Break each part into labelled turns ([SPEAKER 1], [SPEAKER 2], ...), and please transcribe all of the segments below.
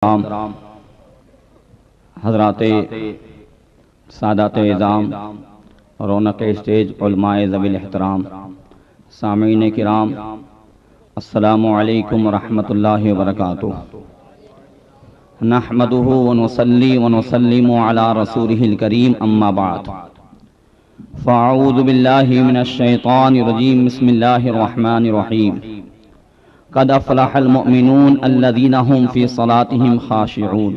[SPEAKER 1] کرام حضرات سادات اعظام رونق اسٹیج علماء ذوی الاحترام سامعین کرام السلام علیکم ورحمۃ اللہ وبرکاتہ نحمدہ ونصلی ونسلم علی رسولہ الکریم اما بعد فاعوذ باللہ من الشیطان الرجیم بسم اللہ الرحمن الرحیم قد افلح المؤمنون الذين هم في صلاتهم خاشعون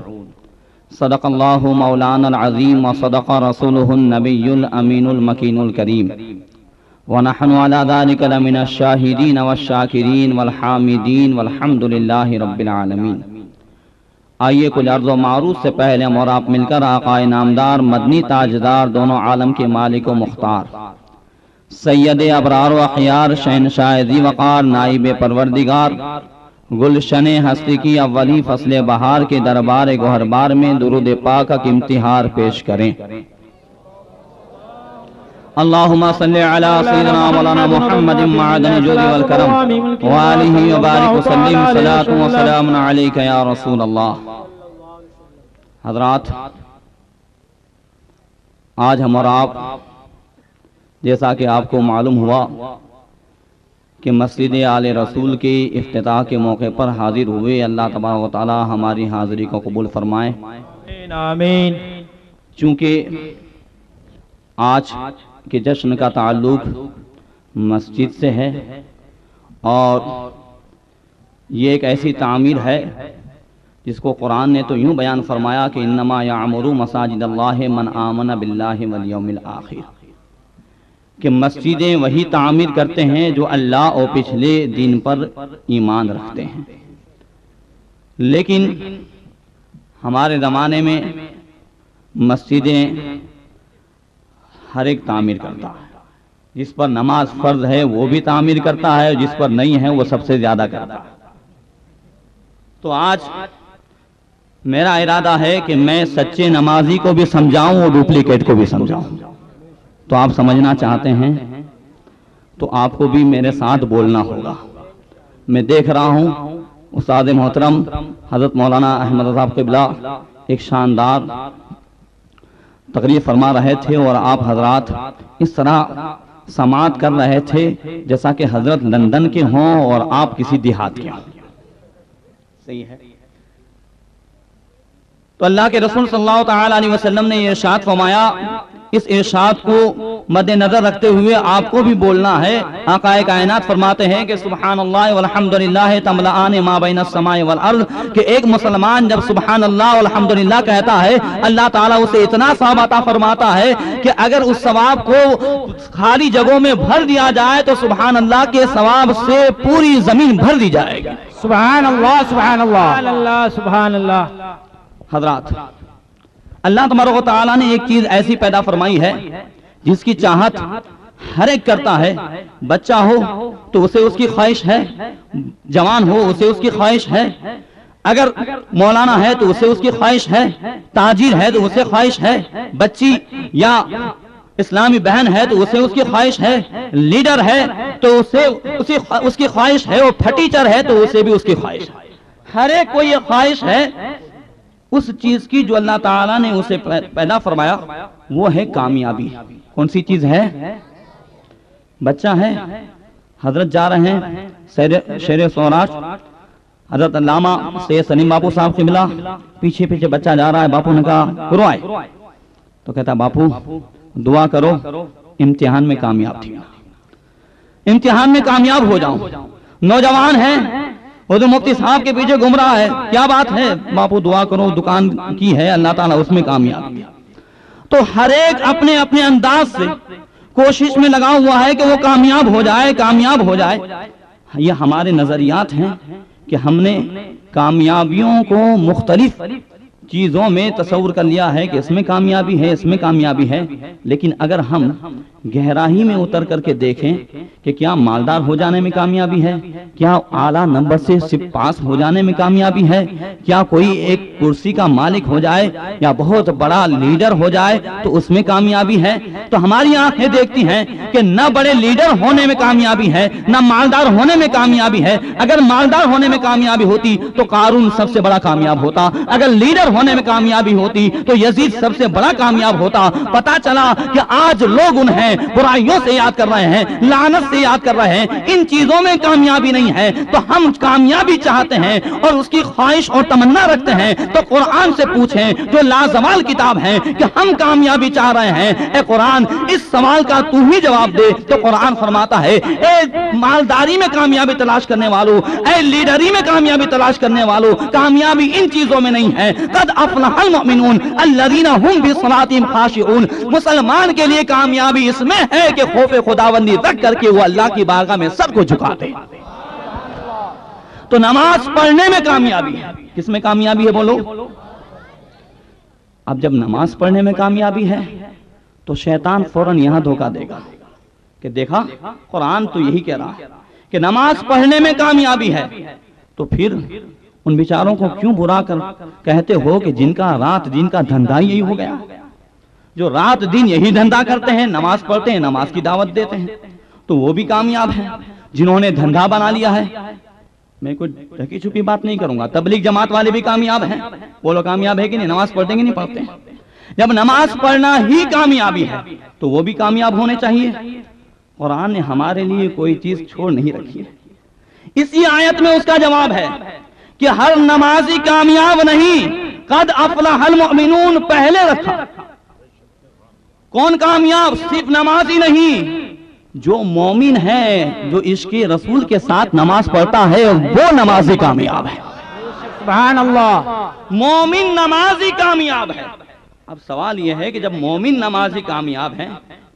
[SPEAKER 1] صدق الله مولانا العظيم وصدق رسوله النبي الأمين المكين الكريم ونحن على ذلك لمن الشاهدين والشاكرين والحامدين والحمد لله رب العالمين۔ آئیے کچھ عرض و معروض سے پہلے ہم اور آپ مل کر آقا انعامدار مدنی تاجدار دونوں عالم کے مالک و مختار سید ابرار و اخیار شہنشاہ ذی وقار نائب پروردگار گلشن ہستی کی اولی فصل بہار کے دربار گوہربار میں درود پاک کا امتحار پیش کریں۔ اللہم صلی علی سیدنا مولانا محمد معدن الجود والکرم وآلہ وبارک وسلم صلاۃ و سلام علیک یا رسول اللہ۔ حضرات، آج ہم اور آپ جیسا کہ آپ کو معلوم ہوا کہ مسجد آل رسول کے افتتاح کے موقع پر حاضر ہوئے، اللہ تبارک و تعالی ہماری حاضری کو قبول فرمائے،
[SPEAKER 2] آمین۔
[SPEAKER 1] چونکہ آج کے جشن کا تعلق مسجد سے ہے اور یہ ایک ایسی تعمیر ہے جس کو قرآن نے تو یوں بیان فرمایا کہ انما یعمر مساجد اللہ من آمن باللہ والیوم الآخر، کہ مسجدیں وہی تعمیر کرتے ہیں جو اللہ اور پچھلے دن پر ایمان رکھتے ہیں۔ لیکن ہمارے زمانے میں مسجدیں ہر ایک تعمیر کرتا ہے، جس پر نماز فرض ہے وہ بھی تعمیر کرتا ہے، جس پر نہیں ہے وہ سب سے زیادہ کرتا ہے۔ تو آج میرا ارادہ ہے کہ میں سچے نمازی کو بھی سمجھاؤں اور ڈپلیکیٹ کو بھی سمجھاؤں۔ تو آپ سمجھنا چاہتے ہیں تو آپ کو بھی میرے ساتھ بولنا ہوگا۔ میں دیکھ رہا ہوں استاد محترم حضرت مولانا احمد صاحب قبلہ ایک شاندار تقریر فرما رہے تھے اور آپ حضرات اس طرح سماعت کر رہے تھے جیسا کہ حضرت لندن کے ہوں اور آپ کسی دیہات کے ہوں۔ صحیح ہے؟ تو اللہ کے رسول صلی اللہ تعالی علیہ وسلم نے یہ ارشاد فرمایا، اس ارشاد کو مد نظر رکھتے ہوئے آپ کو بھی بولنا ہے۔ آقا کائنات فرماتے ہیں کہ سبحان اللہ والحمدللہ تملأان ما بین السماء والارض، کہ ایک مسلمان جب سبحان اللہ والحمدللہ کہتا ہے اللہ تعالیٰ اسے اتنا ثواب عطا فرماتا ہے کہ اگر اس ثواب کو خالی جگہوں میں بھر دیا جائے تو سبحان اللہ کے ثواب سے پوری زمین بھر دی جائے گی۔
[SPEAKER 2] سبحان اللہ سبحان اللہ سبحان اللہ۔
[SPEAKER 1] حضرات، اللہ تبارک و تعالیٰ نے ایک چیز ایسی پیدا فرمائی ہے جس کی چاہت ہر ایک کرتا ہے۔ بچہ ہو تو اسے اس کی خواہش ہے، جوان ہو اسے اس کی خواہش ہے، اگر مولانا ہے تو اسے اس کی خواہش ہے، تاجر ہے تو اسے خواہش ہے، بچی یا اسلامی بہن ہے تو اسے اس کی خواہش ہے، لیڈر ہے تو اسے اس کی خواہش ہے، اور پھٹیچر ہے تو اسے بھی اس کی خواہش ہے۔ ہر ایک کو یہ خواہش ہے اس چیز کی جو اللہ تعالیٰ نے اسے پیدا فرمایا، وہ ہے کامیابی۔ کون سی چیز ہے؟ بچہ ہے، حضرت جا رہے ہیں شیر سوراشٹر، حضرت علامہ سید سلیم باپو صاحب قبلہ پیچھے پیچھے بچہ جا رہا ہے، باپو نے کہا کرو آئے، تو کہتا باپو دعا کرو امتحان میں کامیاب تھی، امتحان میں کامیاب ہو جاؤں۔ نوجوان ہے، ادھر مفتی صاحب کے پیچھے گھوم رہا ہے، کیا بات ہے؟ باپو دعا کرو، دکان کی ہے اللہ تعالیٰ اس میں کامیاب کیا۔ تو ہر ایک اپنے اپنے انداز سے کوشش میں لگا ہوا ہے کہ وہ کامیاب ہو جائے، کامیاب ہو جائے۔ یہ ہمارے نظریات ہیں کہ ہم نے کامیابیوں کو مختلف چیزوں میں تصور کر لیا ہے کہ اس میں کامیابی ہے، اس میں کامیابی ہے، لیکن اگر ہم گہرائی میں اتر کر کے دیکھیں کہ کیا مالدار ہو جانے میں کامیابی ہے، کیا اعلیٰ نمبر سے پاس ہو جانے میں کامیابی ہے، کیا کوئی ایک کرسی کا مالک ہو جائے یا بہت بڑا لیڈر ہو جائے تو اس میں کامیابی ہے، تو ہماری آنکھیں دیکھتی ہیں کہ نہ بڑے لیڈر ہونے میں کامیابی ہے، نہ مالدار ہونے میں کامیابی ہے۔ اگر مالدار ہونے میں کامیابی ہوتی تو قارون سب سے بڑا کامیاب ہوتا، اگر لیڈر ہونے میں کامیابی ہوتی تو یزید سب سے بڑا کامیاب ہوتا۔ پتا چلا کہ آج لوگ انہیں برائیوں سے یاد کر رہے ہیں، لعنت سے یاد کر رہے ہیں، ان چیزوں میں کامیابی نہیں ہے۔ تو ہم کامیابی چاہتے ہیں اور اس کی خواہش اور تمنا رکھتے ہیں تو قرآن سے پوچھیں جو لازوال کتاب ہے کہ ہم کامیابی چاہ رہے ہیں، اے قرآن اس سوال کا تو ہی جواب دے۔ تو قرآن فرماتا ہے اے مالداری میں کامیابی تلاش کرنے والوں، اے لیڈری میں کامیابی تلاش کرنے والوں، کامیابی ان چیزوں میں نہیں ہے۔ قد افلح المؤمنون الذین هم بصلاتهم خاشعون، مسلمان کے لیے کامیابی اس میں ہے کہ خوف خداوندی رکھ کر کے وہ اللہ کی بارگاہ میں سب کو جھکا دے۔ تو نماز پڑھنے میں کامیابی ہے، کس میں کامیابی ہے بولو؟ اب جب نماز پڑھنے میں کامیابی ہے تو شیطان فوراً یہاں دھوکہ دے گا کہ دیکھا قرآن تو یہی کہہ رہا ہے کہ نماز پڑھنے میں کامیابی ہے، تو پھر ان بیچاروں کو کیوں برا کہتے ہو کہ جن کا رات دن کا دھندا یہی ہو گیا، جو رات دن یہی دھندا کرتے ہیں، نماز پڑھتے ہیں، نماز کی دعوت دیتے ہیں، تو وہ بھی کامیاب ہیں۔ جنہوں نے دھندا بنا لیا ہے، میں کوئی ڈھکی چھپی بات نہیں کروں گا، تبلیغ جماعت والے بھی کامیاب ہیں، وہ لوگ کامیاب ہے کہ نہیں، نماز پڑھتے کہ نہیں پڑھتے ہیں؟ جب نماز پڑھنا ہی کامیابی ہے تو وہ بھی کامیاب ہونے چاہیے۔ قرآن نے ہمارے لیے کوئی چیز چھوڑ نہیں رکھی ہے۔ اسی آیت میں اس کا جواب ہے کہ ہر نمازی کامیاب نہیں، قد افلح المؤمنون پہلے رکھا۔ کون کامیاب؟ صرف نمازی نہیں، جو مومن ہے، جو عشق رسول کے ساتھ نماز پڑھتا ہے وہ نمازی کامیاب ہے۔
[SPEAKER 2] سبحان اللہ،
[SPEAKER 1] مومن نمازی کامیاب ہے۔ اب سوال یہ ہے کہ جب مومن نمازی کامیاب ہیں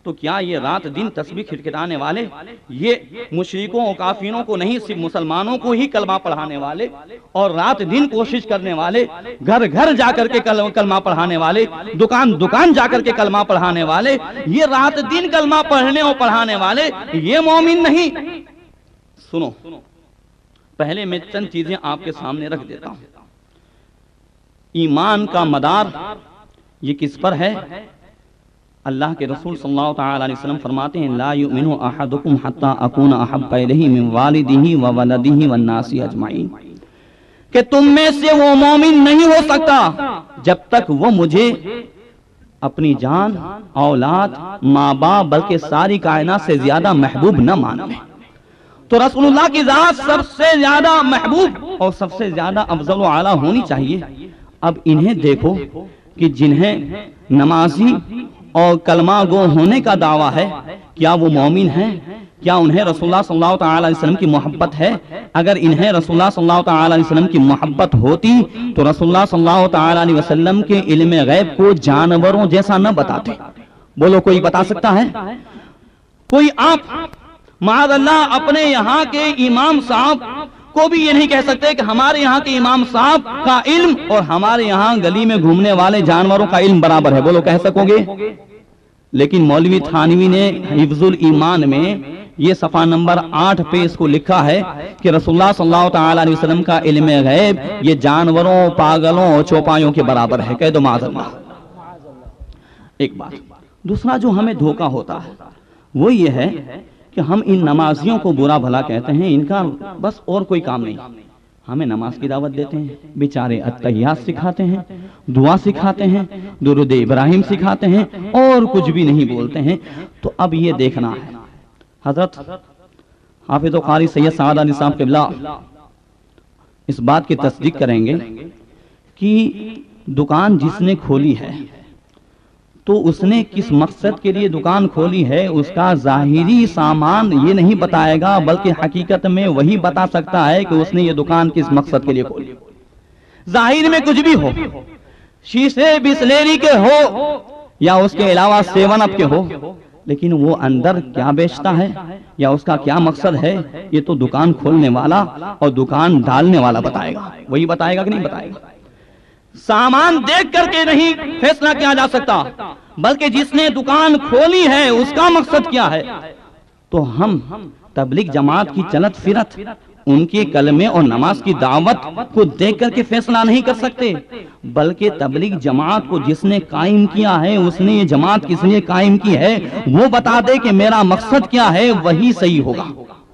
[SPEAKER 1] تو کیا یہ رات دن تسبیح کھٹکھٹانے والے، یہ مشرکوں اور کافروں کو نہیں، صرف مسلمانوں کو ہی کلمہ پڑھانے والے اور رات دن کوشش کرنے والے، گھر گھر جا کر کے کلمہ پڑھانے والے، دکان دکان جا کر کے کلمہ پڑھانے والے، یہ رات دن کلمہ پڑھنے اور پڑھانے والے یہ مومن نہیں؟ سنو، پہلے میں چند چیزیں آپ کے سامنے رکھ دیتا ہوں۔ ایمان کا مدار یہ کس پر ہے؟ اللہ کے رسول صلی اللہ تعالی علیہ وسلم فرماتے ہیں لا یؤمن احدکم حتی اکون احب الیہ من والدہ وولدہ والناس اجمعین، کہ تم میں سے وہ مومن نہیں ہو سکتا جب تک وہ مجھے اپنی جان، اولاد، ماں باپ بلکہ ساری کائنات سے زیادہ محبوب نہ مانے۔ تو رسول اللہ کی ذات سب سے زیادہ محبوب اور سب سے زیادہ افضل و اعلیٰ ہونی چاہیے۔ اب انہیں دیکھو کہ جنہیں نمازی اور کلمہ گو ہونے کا دعویٰ ہے، کیا وہ مومن ہیں؟ کیا انہیں رسول اللہ صلی اللہ تعالی علیہ وسلم کی محبت ہے؟ اگر انہیں رسول اللہ صلی اللہ تعالی علیہ وسلم کی محبت ہوتی تو رسول اللہ صلی اللہ تعالی علیہ وسلم کے علم غیب کو جانوروں جیسا نہ بتاتے۔ بولو کوئی بتا سکتا ہے؟ کوئی آپ معاذ اللہ اپنے یہاں کے امام صاحب کو بھی یہ نہیں کہہ سکتے کہ ہمارے یہاں کے امام صاحب کا علم اور ہمارے یہاں گلی میں گھومنے والے جانوروں کا علم برابر ہے؟ بولو کہہ سکو گے؟ لیکن مولوی تھانوی نے حفظ الایمان میں یہ صفحہ نمبر 8 پہ اس کو لکھا ہے کہ رسول اللہ صلی اللہ تعالی علیہ وسلم کا علم غیب یہ جانوروں، پاگلوں اور چوپایوں کے برابر ہے۔ کہہ دو معاذ اللہ۔ ایک بات۔ دوسرا جو ہمیں دھوکہ ہوتا ہے وہ یہ ہے کہ ہم ان نمازیوں کو برا بھلا کہتے ہیں، ان کا بس اور کوئی کام نہیں، ہمیں نماز کی دعوت دیتے ہیں، بیچارے اتحیات سکھاتے ہیں، دعا سکھاتے ہیں، درود ابراہیم سکھاتے ہیں اور کچھ بھی نہیں بولتے ہیں۔ تو اب یہ دیکھنا ہے، حضرت حافظ و قاری سید سعد علی صاحب قبلہ اس بات کی تصدیق کریں گے کہ دکان جس نے کھولی ہے تو اس نے کس مقصد کے لیے دکان کھولی ہے، اس کا ظاہری سامان یہ نہیں بتائے گا، بلکہ حقیقت میں وہی بتا سکتا ہے کہ اس نے یہ دکان کس مقصد کے لیے کھولی۔ ظاہر میں کچھ بھی ہو، شیشے بسلیری کے ہو یا اس کے علاوہ 7 اپ کے ہو، لیکن وہ اندر کیا بیچتا ہے یا اس کا کیا مقصد ہے یہ تو دکان کھولنے والا اور دکان ڈالنے والا بتائے گا، وہی بتائے گا کہ نہیں بتائے گا۔ سامان دیکھ کر کے نہیں فیصلہ کیا جا سکتا، بلکہ جس نے دکان کھولی ہے اس کا مقصد کیا ہے۔ تو ہم تبلیغ جماعت کی چلت فرت، ان کے کلمے اور نماز کی دعوت کو دیکھ کر کے فیصلہ نہیں کر سکتے، بلکہ تبلیغ جماعت کو جس نے قائم کیا ہے، اس نے یہ جماعت کس لیے قائم کی ہے وہ بتا دے کہ میرا مقصد کیا ہے، وہی صحیح ہوگا۔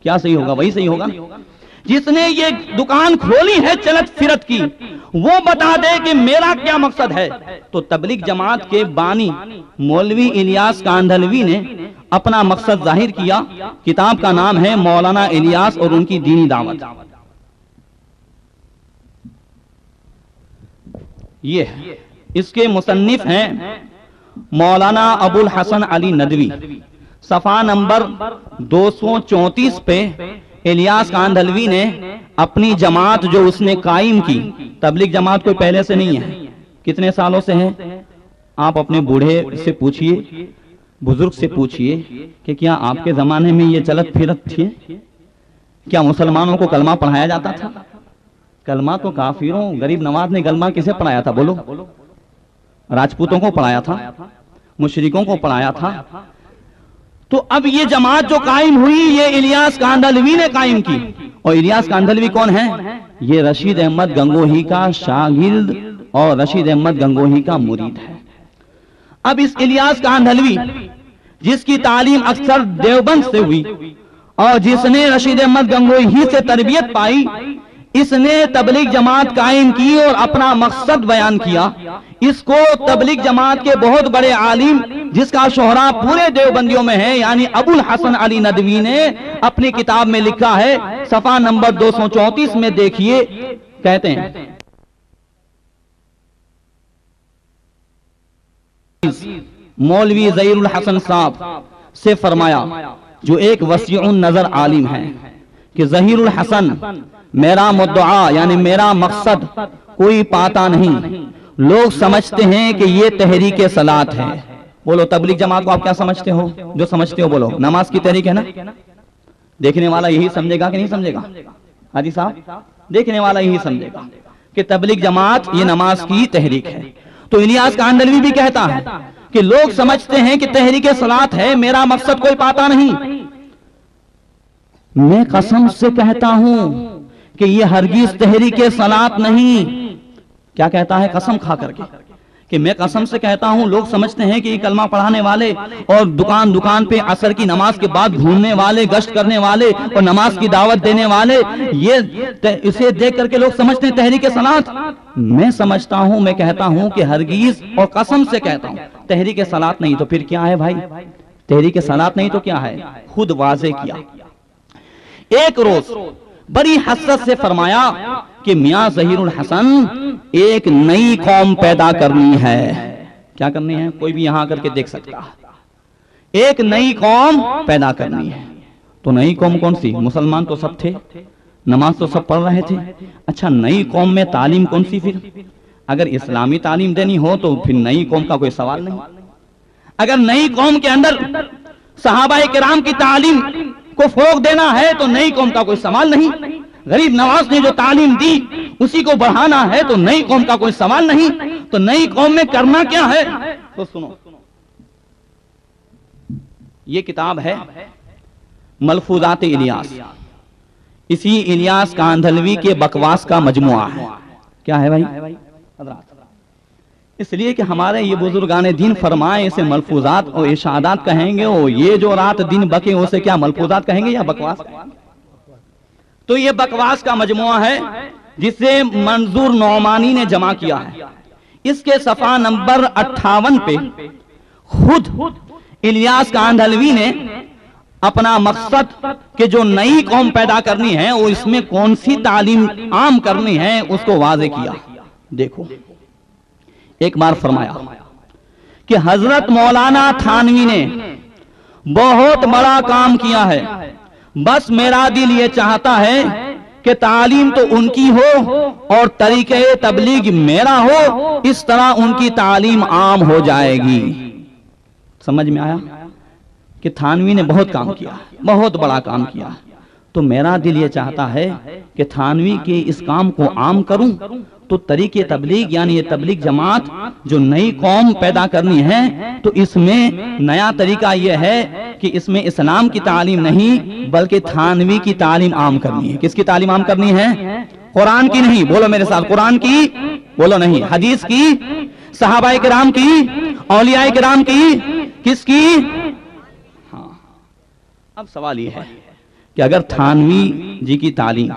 [SPEAKER 1] کیا صحیح ہوگا؟ وہی صحیح ہوگا۔ جس نے یہ دکان کھولی ہے چلت فرت کی، وہ بتا دے کہ میرا کیا مقصد ہے۔ تو تبلیغ جماعت کے بانی مولوی الیاس کاندھلوی نے اپنا مقصد ظاہر کیا۔ کتاب کا نام ہے مولانا الیاس اور ان کی دینی دعوت۔ یہ ہے، اس کے مصنف ہیں مولانا ابو الحسن علی ندوی۔ صفحہ نمبر 234 پہ الیاس کاندھلوی نے اپنی جماعت جو اس نے قائم کی، تبلیغ جماعت کوئی پہلے سے نہیں ہے، کتنے سالوں سے ہے؟ آپ اپنے بوڑھے سے پوچھئے، بزرگ سے پوچھئے کہ کیا آپ کے زمانے میں یہ چلت پھرت تھی؟ کیا مسلمانوں کو کلمہ پڑھایا جاتا تھا؟ کلمہ تو کافروں، غریب نواز نے کلمہ کسے پڑھایا تھا بولو؟ راجپوتوں کو پڑھایا تھا، مشرکوں کو پڑھایا تھا۔ تو اب یہ جماعت جو قائم ہوئی یہ الیاس کاندھلوی نے قائم کی، اور الیاس کاندھلوی کون ہے؟ یہ رشید احمد گنگوہی کا شاگرد اور رشید احمد گنگوہی کا مرید ہے۔ اب اس الیاس کاندھلوی جس کی تعلیم اکثر دیوبند سے ہوئی اور جس نے رشید احمد گنگوہی سے تربیت پائی، اس نے تبلیغ جماعت قائم کی اور اپنا مقصد بیان کیا۔ اس کو تبلیغ جماعت کے بہت بڑے عالم جس کا شہرہ پورے دیوبندیوں میں ہے، یعنی ابو الحسن علی ندوی نے اپنی کتاب میں لکھا ہے، صفحہ نمبر 234 میں دیکھیے، کہتے ہیں مولوی ظہیر الحسن صاحب سے فرمایا، جو ایک وسیع النظر عالم ہے، کہ ظہیر الحسن میرا مدعا یعنی میرا مقصد کوئی پاتا نہیں، لوگ سمجھتے ہیں کہ یہ تحریک صلاۃ ہے۔ بولو تبلیغ جماعت کو آپ کیا سمجھتے ہو؟ جو سمجھتے ہو بولو، نماز کی تحریک ہے نا؟ دیکھنے والا یہی سمجھے گا کہ نہیں سمجھے گا؟ حاجی صاحب دیکھنے والا یہی سمجھے گا کہ تبلیغ جماعت یہ نماز کی تحریک ہے۔ تو الیاس کاندھلوی بھی کہتا ہے کہ لوگ سمجھتے ہیں کہ تحریک صلاۃ ہے، میرا مقصد کوئی پاتا نہیں۔ میں قسم سے کہتا ہوں کہ یہ ہرگز تحریک صلاۃ نہیں۔ کیا کہتا ہے؟ قسم کھا کر کے کہ میں قسم سے کہتا ہوں، لوگ سمجھتے ہیں کہ یہ کلمہ پڑھانے والے اور دکان دکان پہ عصر کی نماز کے بعد گھومنے والے، گشت کرنے والے اور نماز کی دعوت دینے والے، یہ اسے دیکھ کر کے لوگ سمجھتے ہیں تحریک صلاۃ۔ میں سمجھتا ہوں، میں کہتا ہوں کہ ہرگز اور قسم سے کہتا ہوں تحریک صلاۃ نہیں۔ تو پھر کیا ہے بھائی؟ تحریک صلاۃ نہیں تو کیا ہے؟ خود واضح کیا۔ ایک روز بڑی حسرت سے فرمایا کہ میاں ظہیر الحسن ایک نئی قوم پیدا کرنی ہے۔ کیا کرنی ہے؟ کوئی بھی یہاں آ کر کے دیکھ سکتا ہے۔ ایک نئی قوم پیدا کرنی ہے۔ تو نئی قوم کون سی؟ مسلمان تو سب تھے، نماز تو سب پڑھ رہے تھے۔ اچھا نئی قوم میں تعلیم کون سی پھر؟ اگر اسلامی تعلیم دینی ہو تو پھر نئی قوم کا کوئی سوال نہیں۔ اگر نئی قوم کے اندر صحابہ کرام کی تعلیم کو فروغ دینا ہے تو نئی قوم کا کوئی سوال نہیں۔ غریب نواز نے جو تعلیم دی اسی کو بڑھانا ہے تو نئی قوم کا کوئی سوال نہیں۔ تو نئی قوم میں کرنا کیا ہے؟ تو سنو، یہ کتاب ہے ملفوظات الیاس، اسی الیاس کاندھلوی کے بکواس کا مجموعہ ہے۔ کیا ہے بھائی حضرات؟ اس لیے کہ ہمارے یہ بزرگان دین فرمائے اسے ملفوظات اور ارشادات کہیں گے، اور یہ جو رات دن بکے اسے کیا ملفوظات کہیں گے یا بکواس؟ تو یہ بکواس کا مجموعہ ہے جسے منظور نعمانی نے جمع کیا ہے۔ اس کے صفحہ نمبر 58 پہ خود الیاس کاندھلوی نے اپنا مقصد کہ جو نئی قوم پیدا کرنی ہے وہ اس میں کون سی تعلیم عام کرنی ہے اس کو واضح کیا۔ دیکھو ایک بار فرمایا کہ حضرت مولانا تھانوی نے بہت بڑا کام کیا ہے، بس میرا دل یہ چاہتا ہے کہ تعلیم تو ان کی ہو اور طریقہ تبلیغ میرا ہو، اس طرح ان کی تعلیم عام ہو جائے گی۔ سمجھ میں آیا کہ تھانوی نے بہت کام کیا، بہت بڑا کام کیا۔ تو میرا دل یہ چاہتا ہے کہ تھانوی کے اس کام کو عام کروں تو طریق تبلیغ یعنی یہ تبلیغ جماعت جو نئی قوم پیدا کرنی ہے تو اس میں نیا طریقہ یہ ہے کہ اس میں اسلام کی تعلیم نہیں بلکہ تھانوی کی تعلیم عام کرنی ہے. کس کی تعلیم عام کرنی ہے؟ قرآن کی نہیں، بولو میرے ساتھ، قرآن کی بولو نہیں، حدیث کی، صحابہ کرام کی، اولیاء کرام کی، کس کی؟ ہاں. اب سوال یہ ہے کہ اگر تھانوی جی کی تعلیم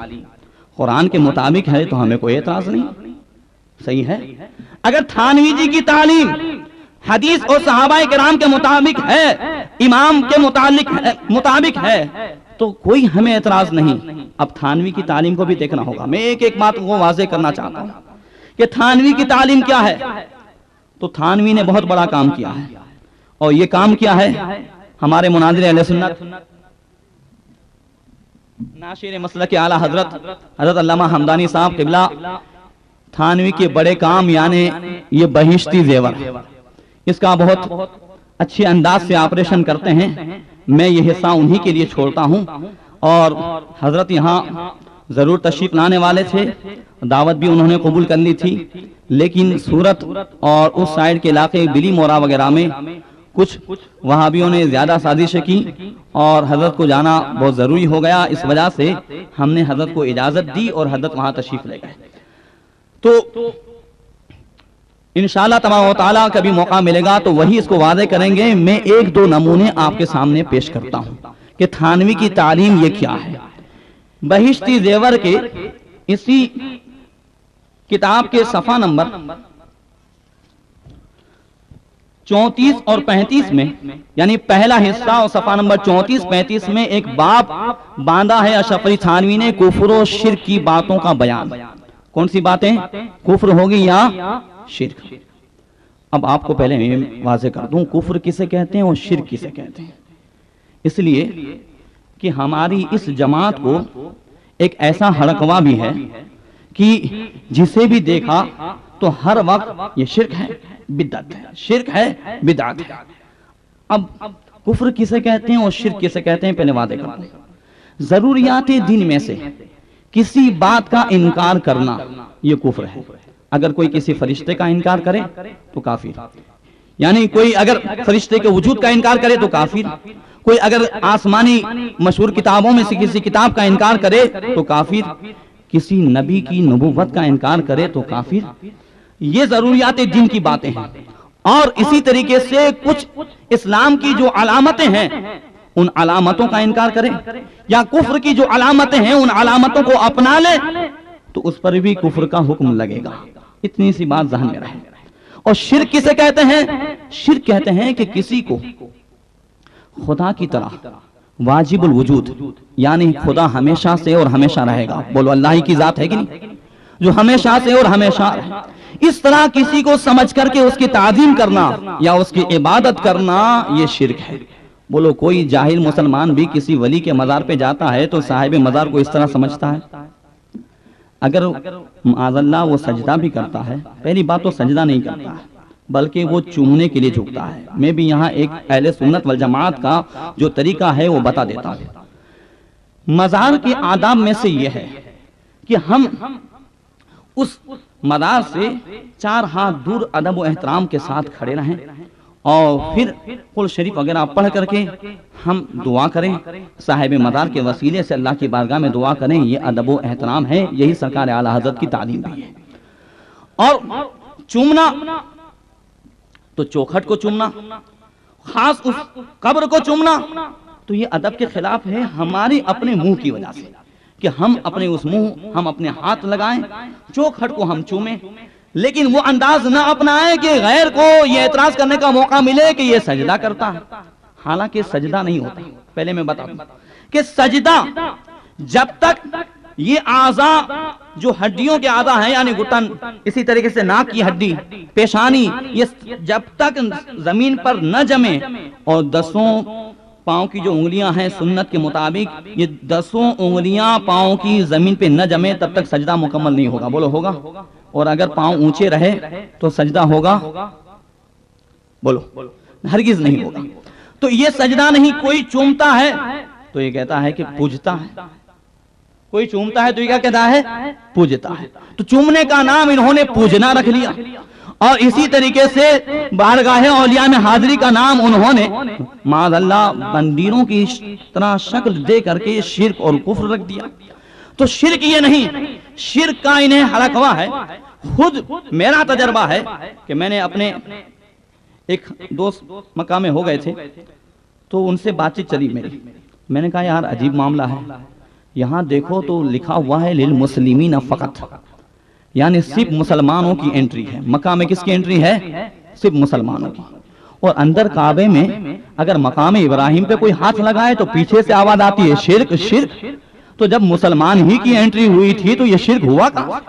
[SPEAKER 1] قرآن کے مطابق ہے تو ہمیں کوئی اعتراض نہیں، صحیح ہے. اگر تھانوی جی کی تعلیم حدیث اور صحابہ کرام کے مطابق ہے، امام کے مطابق ہے تو کوئی ہمیں اعتراض نہیں. اب تھانوی کی تعلیم کو بھی دیکھنا ہوگا. میں ایک بات کو واضح کرنا چاہتا ہوں کہ تھانوی کی تعلیم کیا ہے. تو تھانوی نے بہت بڑا کام کیا ہے، اور یہ کام کیا ہے؟ ہمارے مناظر اہل سنت ناشر مسلک اعلی حضرت علامہ حمدانی صاحب قبلہ تھانوی کے بڑے کام یعنی یہ بہشتی زیور، اس کا بہت اچھے انداز سے آپریشن کرتے ہیں. میں یہ حصہ انہی کے لیے چھوڑتا ہوں. اور حضرت یہاں ضرور تشریف لانے والے تھے، دعوت بھی انہوں نے قبول کر لی تھی، لیکن سورت اور اس سائیڈ کے علاقے بلی مورا وغیرہ میں کچھ وہابیوں نے زیادہ سازشیں کی اور حضرت کو جانا بہت ضروری ہو گیا. اس وجہ سے ہم نے حضرت کو اجازت دی اور حضرت وہاں تشریف لے گئے. تو انشاءاللہ تبارک و تعالیٰ کبھی موقع ملے گا تو وہی اس کو واضح کریں گے. میں ایک دو نمونے آپ کے سامنے پیش کرتا ہوں کہ تھانوی کی تعلیم یہ کیا ہے. بہشتی زیور کے اسی کتاب کے صفحہ نمبر 34 اور 35 میں، یعنی پہلا حصہ اور صفحہ نمبر 34-35 میں ایک باب باندھا ہے اشرف علی تھانوی نے، کفر و شرک کی باتوں کا بیان. کون سی باتیں؟ کفر ہوگی یا شرک. اب آپ کو پہلے میں واضح کر دوں کفر کسے کہتے ہیں اور شرک کسے کہتے ہیں. اس لیے کہ ہماری اس جماعت کو ایک ایسا ہڑکوا بھی ہے کہ جسے بھی دیکھا تو ہر وقت یہ شرک ہے، بدعت ہے، شرک ہے، بدعت ہے. اب کفر کسے کہتے ہیں اور شرک کسے کہتے ہیں پہلے واضح کر دوں. ضروریات دین میں سے کسی بات کا انکار کرنا یہ کفر ہے. اگر کوئی کسی فرشتے کا انکار کرے تو کافر، یعنی کوئی اگر فرشتے کے وجود کا انکار کرے تو کافر، کوئی اگر آسمانی مشہور کتابوں میں سے کسی کتاب کا انکار کرے تو کافر، کسی نبی کی نبوت کا انکار کرے تو کافر. یہ ضروریات دین کی باتیں ہیں. اور اسی طریقے سے کچھ اسلام کی جو علامتیں ہیں ان علامتوں کا انکار کرے یا کفر کی جو علامتیں ہیں ان علامتوں کو اپنا لے تو اس پر بھی کفر کا حکم لگے گا. اتنی سی بات ذہن میں رہے. اور شرک کسے کہتے ہیں؟ شرک کہتے ہیں کہ کسی کو خدا کی طرح واجب الوجود، یعنی خدا ہمیشہ سے اور ہمیشہ رہے گا. بولو اللہ ہی کی ذات ہے کہ نہیں، جو ہمیشہ سے اور ہمیشہ رہے. اس طرح کسی کو سمجھ کر کے اس کی تعظیم کرنا یا اس کی عبادت کرنا یہ شرک ہے. بولو کوئی جاہل مسلمان بھی کسی ولی کے مزار پہ جاتا ہے تو صاحب مزار کو اس طرح سمجھتا ہے؟ اگر معاذ اللہ وہ سجدہ بھی کرتا ہے، پہلی بات تو سجدہ نہیں کرتا ہے بلکہ وہ چومنے کے لیے جھکتا ہے. میں بھی یہاں ایک اہل سنت والجماعت کا جو طریقہ ہے وہ بتا دیتا ہوں. مزار کے آداب میں سے یہ ہے کہ ہم اس مزار سے 4 ہاتھ دور ادب و احترام کے ساتھ کھڑے رہیں اور پھر قرآن شریف وغیرہ پڑھ کر کے ہم دعا کریں، صاحب مزار کے وسیلے سے اللہ کی بارگاہ میں دعا کریں. یہ ادب و احترام ہے، یہی سرکار اعلی حضرت کی تعلیم بھی ہے. اور چومنا تو چوکھٹ کو چومنا، خاص اس قبر کو چومنا تو یہ ادب کے خلاف ہے ہمارے اپنے منہ کی وجہ سے کہ ہم اپنے اس منہ ہم اپنے ہاتھ لگائیں، چوکھٹ کو ہم چومیں، لیکن وہ انداز نہ اپنائیں کہ غیر کو یہ اعتراض کرنے کا موقع ملے کہ یہ سجدہ کرتا ہے. حالانکہ سجدہ نہیں ہوتا. پہلے میں بتا دوں کہ سجدہ جب تک یہ اعضاء جو ہڈیوں کے اعضاء ہیں یعنی گھٹن، اسی طریقے سے ناک کی ہڈی، پیشانی، یہ جب تک زمین پر نہ جمے اور 10 پاؤں کی جو انگلیاں ہیں سنت کے مطابق یہ 10 انگلیاں پاؤں کی زمین پہ نہ جمے تب تک سجدہ مکمل نہیں ہوگا. بولو ہوگا؟ اور اگر پاؤں اونچے رہے تو سجدہ ہوگا؟ بولو ہرگز نہیں ہوگا. تو یہ سجدہ نہیں. کوئی چومتا ہے تو یہ کہتا ہے کہ پوجتا ہے، کوئی چومتا ہے تو یہ کیا کہتا ہے؟ پوجتا ہے. تو چومنے کا نام انہوں نے پوجنا رکھ لیا. اور اسی طریقے سے بارگاہ اولیاء میں حاضری کا نام انہوں نے معاذ اللہ مندروں کی طرح شکل دے کر کے شرک اور کفر رکھ دیا. تو شرک یہ نہیں، شرک کا انہیں حلقہ ہے. خود میرا تجربہ ہے کہ میں نے اپنے ایک دوست مکہ میں ہو گئے تھے تو ان سے بات چیت چلی میری. میں نے کہا یار عجیب معاملہ ہے، یہاں دیکھو تو لکھا ہوا ہے للمسلمین فقط، یعنی صرف مسلمانوں کی انٹری ہے. مکہ میں کس کی انٹری ہے؟ صرف مسلمانوں کی. اور اندر کعبے میں اگر مقام ابراہیم پہ کوئی ہاتھ لگائے تو پیچھے سے آواز آتی ہے شرک شرک. تو جب مسلمان ہی کی انٹری ہوئی تھی تو یہ شرک ہوا کہاں؟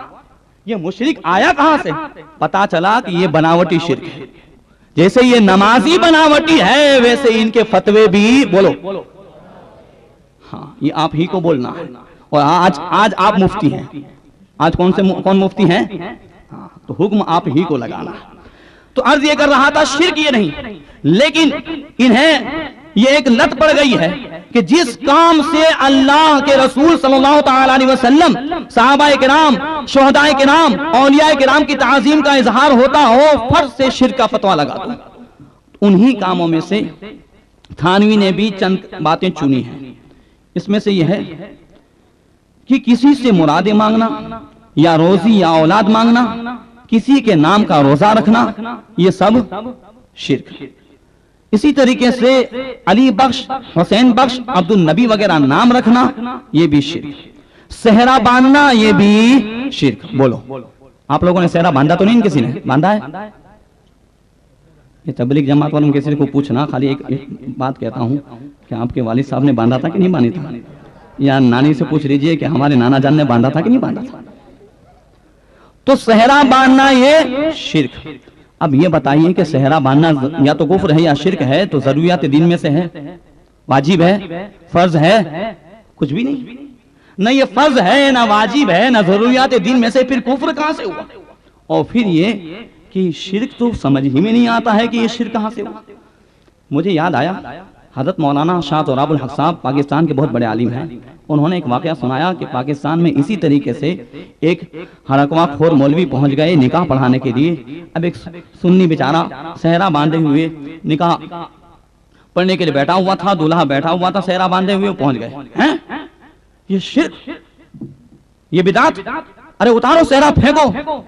[SPEAKER 1] یہ مشرک آیا کہاں سے؟ پتا چلا کہ یہ بناوٹی شرک ہے. جیسے یہ نمازی بناوٹی ہے ویسے ان کے فتوے بھی بولو. ہاں یہ آپ ہی کو بولنا ہے. اور آج آپ مفتی ہیں. آج کون مفتی ہیں؟ تو حکم آپ ہی کو لگانا ہے. تو عرض یہ کر رہا تھا شرک یہ نہیں، لیکن انہیں یہ ایک لت پڑ گئی ہے کہ جس کام سے اللہ کے رسول صلی اللہ تعالی علیہ وسلم، صحابہ کرام، شہداء کرام، اولیاء کرام کی تعظیم کا اظہار ہوتا ہو، فرض سے شرک کا فتویٰ لگا دو. انہی کاموں میں سے تھانوی نے بھی چند باتیں چنی ہیں. اس میں سے یہ ہے کہ کسی سے مرادیں مانگنا یا روزی یا اولاد مانگنا، کسی کے نام کا روزہ رکھنا، یہ سب شرک. اسی طریقے سے علی بخش، حسین بخش، عبد النبی وغیرہ نام رکھنا یہ بھی شرک. صحرا باندھنا یہ بھی شرک. بولو آپ لوگوں نے صحرا باندھا تو نہیں؟ کسی نے باندھا ہے؟ یہ تبلیغ جماعت والوں کسی کو پوچھنا. خالی ایک بات کہتا ہوں کہ آپ کے والد صاحب نے باندھا تھا کہ نہیں باندھا تھا؟ یا نانی سے پوچھ لیجئے کہ ہمارے نانا جان نے باندھا تھا کہ نہیں باندھا تھا. تو صحرا باندھنا یہ شرک. اب یہ بتائیے کہ صحرا باندھنا یا تو کفر ہے یا شرک ہے؟ تو ضروریات دین میں سے ہے؟ واجب ہے؟ فرض ہے؟ کچھ بھی نہیں. نہ یہ فرض ہے، نہ واجب ہے، نہ ضروریات دین میں سے. پھر کفر کہاں سے ہوا؟ اور پھر یہ کہ شرک تو سمجھ ہی میں نہیں آتا ہے کہ یہ شرک کہاں سے ہوا. مجھے یاد آیا حضرت مولانا شاہ تراب الحق صاحب پاکستان کے بہت بڑے عالم ہیں. انہوں نے ایک واقعہ سنایا کہ پاکستان میں اسی طریقے سے ایک ہرکواں خور مولوی پہنچ گئے نکاح پڑھانے کے لیے. اب ایک سنی بیچارہ صحرا باندھے ہوئے نکاح پڑھنے کے لیے بیٹھا ہوا تھا، دولہا بیٹھا ہوا تھا صحرا باندھے ہوئے. پہنچ گئے یہ شرک، یہ بدعت، ارے اتارو صحرا پھینکو.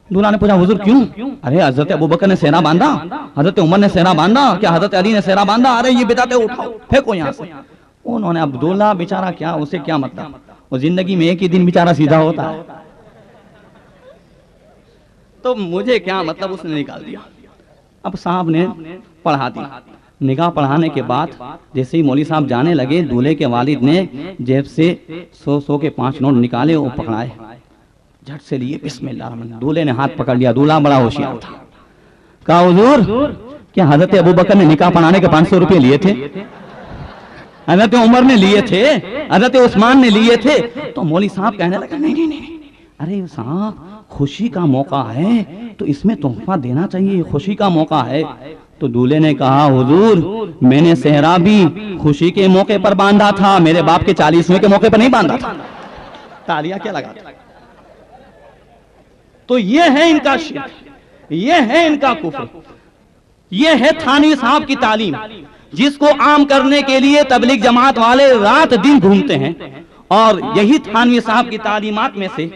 [SPEAKER 1] دولہا نے پوچھا حضور کیوں؟ ارے حضرت ابوبکر نے صحرا باندھا، حضرت عمر نے صحرا باندھا، کیا حضرت علی نے صحرا باندھا؟ ارے یہ بدعت ہے، اٹھاؤ پھینکو یہاں سے. انہوں نے عبداللہ بیچارہ کیا، اسے کیا مطلب؟ وہ زندگی میں ایک ہی دن بیچارہ سیدھا ہوتا ہے. تو مجھے کیا مطلب، اس نے نکال دیا. اب صاحب نے پڑھا دی. نکاح پڑھانے کے بعد جیسے ہی مولوی صاحب جانے لگے، دولہے کے والد نے جیب سے 100 کے 5 نوٹ نکالے اور پکڑائے. جھٹ سے لیے بسم اللہ الرحمن الرحیم. دولہے نے ہاتھ پکڑ لیا. دولہا بڑا ہوشیار تھا. کہا حضور کیا حضرت ابوبکر نے نکاح پڑھانے کے 500 روپے لیے تھے؟ حضرت عمر نے لیے تھے؟ حضرت عثمان نے لیے تھے؟ تو مولوی صاحب کہنے لگا نہیں نہیں نہیں، ارے صاحب خوشی کا موقع ہے تو اس میں تحفہ دینا چاہیے، خوشی کا موقع ہے. تو دولہے نے کہا حضور میں نے صحرا بھی خوشی کے موقع پر باندھا تھا، میرے باپ کے 40ویں کے موقع پر نہیں باندھا تھا. تالیاں کیا لگا. تو یہ ہے ان کا شرک، یہ ہے ان کا کفر. یہ ہے تھانوی صاحب کی تعلیم جس کو عام کرنے کے لیے تبلیغ جماعت والے رات دن گھومتے ہیں. اور یہی تھانوی صاحب کی تعلیمات میں سے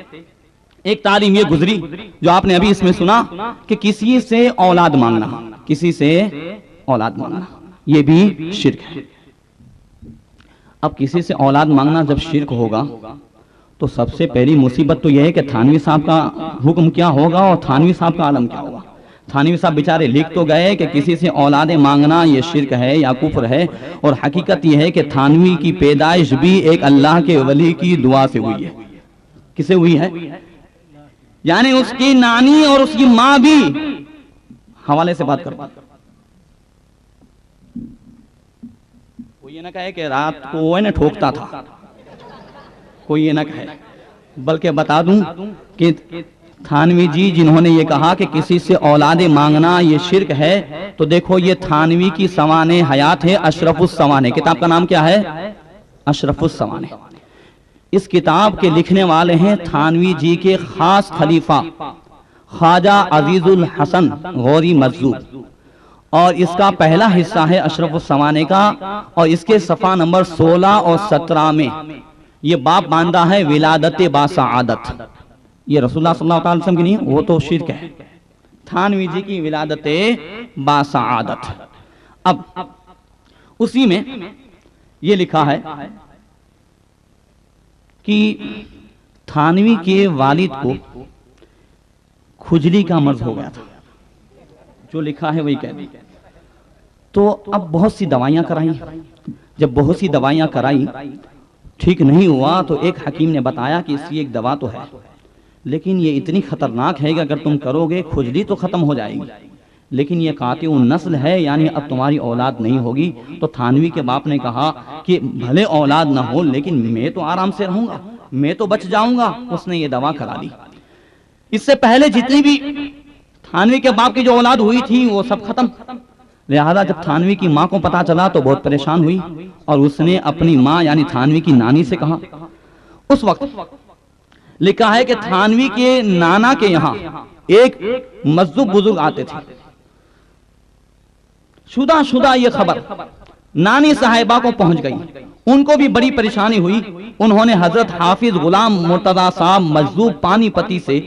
[SPEAKER 1] ایک تعلیم یہ گزری جو آپ نے ابھی اس میں سنا کہ کسی سے اولاد مانگنا، کسی سے اولاد مانگنا یہ بھی شرک ہے. اب کسی سے اولاد مانگنا جب شرک ہوگا تو سب سے پہلی مصیبت تو یہ ہے کہ تھانوی صاحب کا حکم کیا ہوگا اور تھانوی صاحب کا عالم کیا ہوگا. تھانوی صاحب بیچارے لکھ تو گئے کہ کسی سے اولادیں مانگنا یہ شرک ہے یا کفر ہے، اور حقیقت یہ ہے کہ تھانوی کی پیدائش بھی ایک اللہ کے ولی کی دعا سے ہوئی ہے. کسے ہوئی ہے؟ یعنی اس کی نانی اور اس کی ماں بھی. حوالے سے بات کرو. کوئی یہ نہ کہے کہ رات کو وہ نہ ٹھوکتا تھا، کوئی یہ نہ کہے. بلکہ بتا دوں کہ تھانوی جی جنہوں نے یہ کہا کہ کسی سے اولادیں مانگنا یہ شرک ہے، تو دیکھو یہ تھانوی کی سوانح حیات ہے اشرف السوانح. کتاب کا نام کیا ہے؟ اشرف السوانح. اس کتاب کے لکھنے والے ہیں تھانوی جی کے خاص خلیفہ خواجہ عزیز الحسن غوری مجذوب، اور اس کا پہلا حصہ ہے اشرف السوانے کا، اور اس کے صفحہ نمبر 16 اور 17 میں یہ باب باندھا ہے ولادت باسعادت۔ یہ رسول اللہ صلی اللہ علیہ وسلم کی نہیں، وہ تو شرک ہے، تھانوی جی کی ولادت باسعادت۔ اب اسی میں یہ لکھا ہے کہ تھانوی کے والد کو کھجلی کا مرض ہو گیا تھا، جو لکھا ہے وہی کہہ دیا۔ تو اب بہت سی دوائیاں کرائیں، جب بہت سی دوائیاں کرائیں ٹھیک نہیں ہوا تو ایک حکیم نے بتایا کہ اس کی ایک دوا تو ہے، لیکن یہ اتنی خطرناک ہے کہ اگر تم کرو گے کھجلی تو ختم ہو جائے گی، لیکن یہ قاطع النسل ہے، یعنی اب تمہاری اولاد نہیں ہوگی۔ تو تھانوی کے باپ نے کہا کہ بھلے اولاد نہ ہو لیکن میں تو آرام سے رہوں گا، میں تو بچ جاؤں گا۔ اس نے یہ دوا کرا دی۔ اس سے پہلے جتنی بھی تھانوی کے باپ کی جو اولاد ہوئی تھی وہ سب ختم۔ لہذا جب تھانوی کی ماں کو پتا چلا تو بہت پریشان ہوئی، اور اس نے اپنی ماں یعنی تھانوی کی نانی سے کہا۔ اس وقت لکھا ہے کہ تھانوی کے نانا کے یہاں ایک مجذوب بزرگ آتے تھے۔ شدہ یہ خبر نانی صاحبہ کو پہنچ گئی، ان کو بھی بڑی پریشانی ہوئی۔ انہوں نے حضرت حافظ غلام مرتضی صاحب مجذوب پانی پتی سے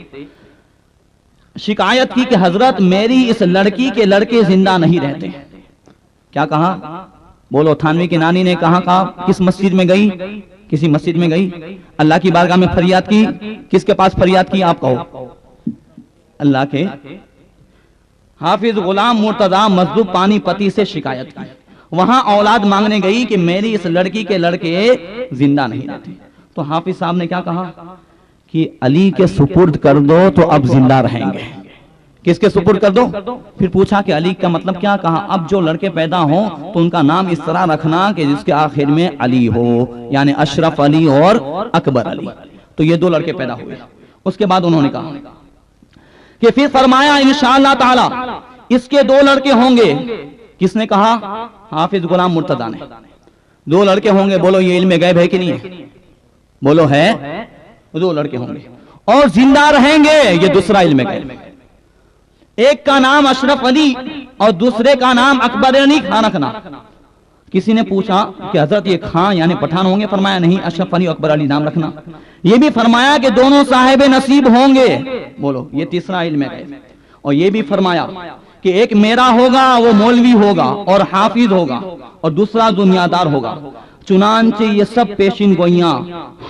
[SPEAKER 1] شکایت کی کہ حضرت میری اس لڑکی کے لڑکے زندہ نہیں رہتے۔ کیا کہا؟ بولو۔ تھانوی کی نانی نے کہا کس مسجد میں گئی؟ کسی مسجد میں گئی، اللہ کی بارگاہ میں فریاد کی۔ کس کے پاس فریاد کی؟ آپ کہو۔ اللہ کے حافظ غلام مرتضی مجذوب پانی پتی سے شکایت کی، وہاں اولاد مانگنے گئی کہ میری اس لڑکی کے لڑکے زندہ نہیں رہتے۔ تو حافظ صاحب نے کیا کہا کہ علی کے سپرد کر دو تو اب زندہ رہیں گے۔ کس کے سپرد کر دو؟ پھر پوچھا کہ علی کا مطلب کیا؟ کہا اب جو لڑکے پیدا ہوں تو ان کا نام اس طرح رکھنا کہ جس کے آخر میں علی ہو، یعنی اشرف علی اور اکبر علی۔ تو یہ دو لڑکے پیدا ہوئے۔ اس کے بعد انہوں نے کہا کہ پھر فرمایا انشاءاللہ تعالی اس کے دو لڑکے ہوں گے۔ کس نے کہا؟ حافظ غلام مرتضی نے۔ دو لڑکے ہوں گے۔ بولو یہ علم غیب ہے کہ نہیں ہے؟ بولو ہے۔ دو لڑکے ہوں گے اور زندہ رہیں گے، یہ دوسرا علم غیب۔ ایک کا نام اشرف علی اور دوسرے کا نام اکبر علی خان رکھنا۔ کسی نے پوچھا کہ حضرت یہ خان یعنی پٹھان ہوں گے؟ فرمایا نہیں، اشرف علی اکبر علی نام رکھنا۔ یہ بھی فرمایا کہ دونوں صاحب نصیب ہوں گے۔ بولو یہ تیسرا علم غیب۔ اور یہ بھی فرمایا کہ ایک میرا ہوگا وہ مولوی ہوگا اور حافظ ہوگا، اور دوسرا دنیادار ہوگا۔ چنانچہ یہ سب پیشین گوئیاں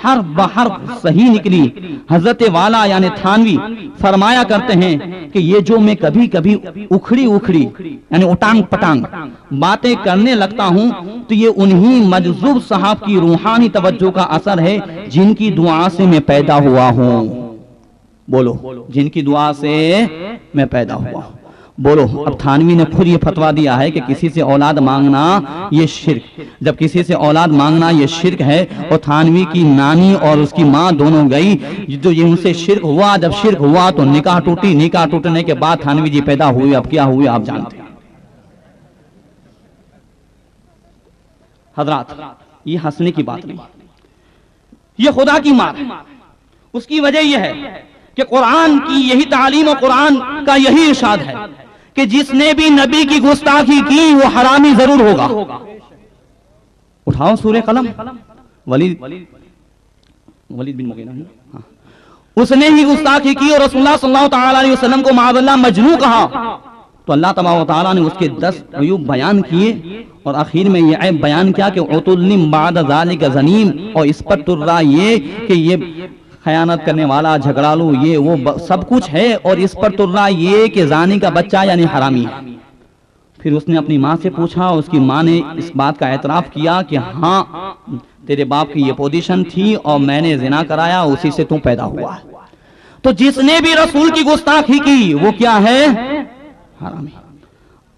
[SPEAKER 1] حرف بحرف صحیح نکلی۔ حضرت والا یعنی تھانوی فرمایا کرتے ہیں کہ یہ جو میں کبھی کبھی اکھڑی یعنی اٹانگ پٹانگ باتیں کرنے لگتا ہوں تو یہ انہی مجذوب صاحب کی روحانی توجہ کا اثر ہے جن کی دعا سے میں پیدا ہوا ہوں۔ بولو جن کی دعا سے میں پیدا ہوا ہوں۔ بولو اب تھانوی نے خود یہ فتویٰ دیا ہے کہ کسی سے اولاد مانگنا یہ شرک، جب کسی سے اولاد مانگنا یہ شرک ہے، اور تھانوی کی نانی اور اس کی ماں دونوں گئی جو یہ ان سے شرک ہوا۔ جب شرک ہوا تو نکاح ٹوٹی، نکاح ٹوٹنے کے بعد تھانوی جی پیدا ہوئے۔ اب کیا ہوئے آپ جانتے ہیں حضرات، یہ ہنسنے کی بات نہیں، یہ خدا کی مار ہے۔ اس کی وجہ یہ ہے کہ قرآن کی یہی تعلیم اور قرآن کا یہی ارشاد ہے کہ جس نے بھی نبی کی گستاخی کی وہ حرامی ضرور ہوگا۔ اٹھاؤ سورہ قلم۔ ولید بن مغیرہ، اس نے ہی گستاخی کی اور رسول اللہ صلی اللہ تعالی علیہ وسلم کو معاذ اللہ مجنون کہا، تو اللہ تبارک و تعالیٰ نے اس کے 10 عیوب بیان کیے، اور آخر میں یہ عیب بیان کیا کہ عتل بعد ذالک زنیم، اور اس پر ترا یہ کہ یہ خیانت کرنے والا، جھگڑالو، یہ وہ سب کچھ ہے، اور اس پر ترا یہ کہ زانی کا بچہ یعنی حرامی ہے۔ پھر اس نے اپنی ماں سے پوچھا، اس کی ماں نے اس بات کا اعتراف کیا کہ ہاں تیرے باپ کی یہ پوزیشن تھی اور میں نے زنا کرایا، اسی سے تو پیدا ہوا ہے۔ تو جس نے بھی رسول کی گستاخی کی وہ کیا ہے؟ حرامی۔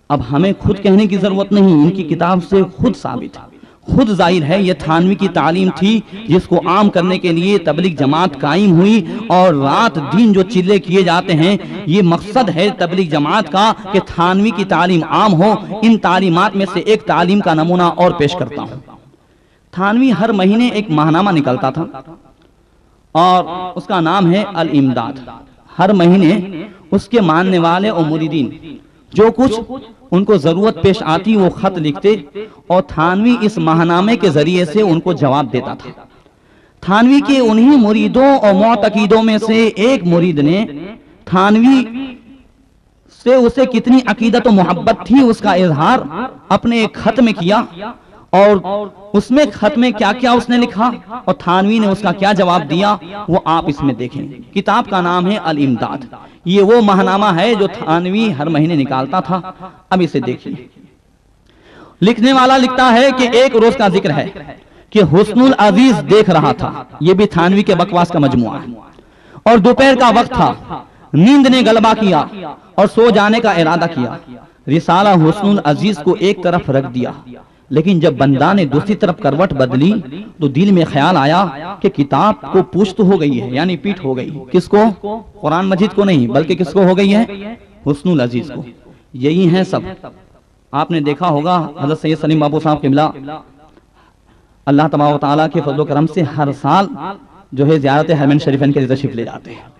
[SPEAKER 1] اب ہمیں خود کہنے کی ضرورت نہیں، ان کی کتاب سے خود ثابت ہے، خود ظاہر ہے۔ یہ تھانوی کی تعلیم تھی جس کو عام کرنے کے لیے تبلیغ جماعت قائم ہوئی، اور رات دن جو چلے کیے جاتے ہیں یہ مقصد ہے تبلیغ جماعت کا کہ تھانوی کی تعلیم عام ہو۔ ان تعلیمات میں سے ایک تعلیم کا نمونہ اور پیش کرتا ہوں۔ تھانوی ہر مہینے ایک ماہنامہ نکلتا تھا اور اس کا نام ہے الامداد. ہر مہینے اس کے ماننے والے اور مریدین جو کچھ ان کو ضرورت پیش آتی وہ خط لکھتے اور تھانوی اس ماہنامے کے ذریعے سے ان کو جواب دیتا تھا. تھانوی کے انہی مریدوں اور معتقدوں میں سے ایک مرید نے تھانوی سے اسے کتنی عقیدت و محبت تھی اس کا اظہار اپنے ایک خط میں کیا، اور اس میں خط میں کیا کیا اس نے لکھا اور تھانوی نے اس کا کیا جواب دیا وہ آپ اس میں دیکھیں. کتاب کا نام ہے الامداد. یہ وہ ماہنامہ ہے جو تھانوی ہر مہینے نکالتا تھا. اب اسے دیکھیے. لکھنے والا لکھتا ہے کہ ایک روز کا ذکر ہے کہ حسن العزیز دیکھ رہا تھا. یہ بھی تھانوی کے بکواس کا مجموعہ ہے. اور دوپہر کا وقت تھا. نیند نے غلبہ کیا اور سو جانے کا ارادہ کیا. رسالہ حسن العزیز کو ایک طرف رکھ دیا، لیکن جب بندہ نے دوسری طرف کروٹ بدلی تو دل میں خیال آیا کہ کتاب کو پشت ہو گئی ہے، یعنی پیٹھ ہو گئی. کس کو؟ قرآن مجید کو نہیں، بلکہ کس کو ہو گئی ہے؟ حسن العزیز کو. یہی ہیں سب. آپ نے دیکھا ہوگا حضرت سید سلیم بابو صاحب قبلہ اللہ تبارک و تعالیٰ کے فضل و کرم سے ہر سال جو ہے زیارت حرمین شریفین کے تشریف لے جاتے ہیں.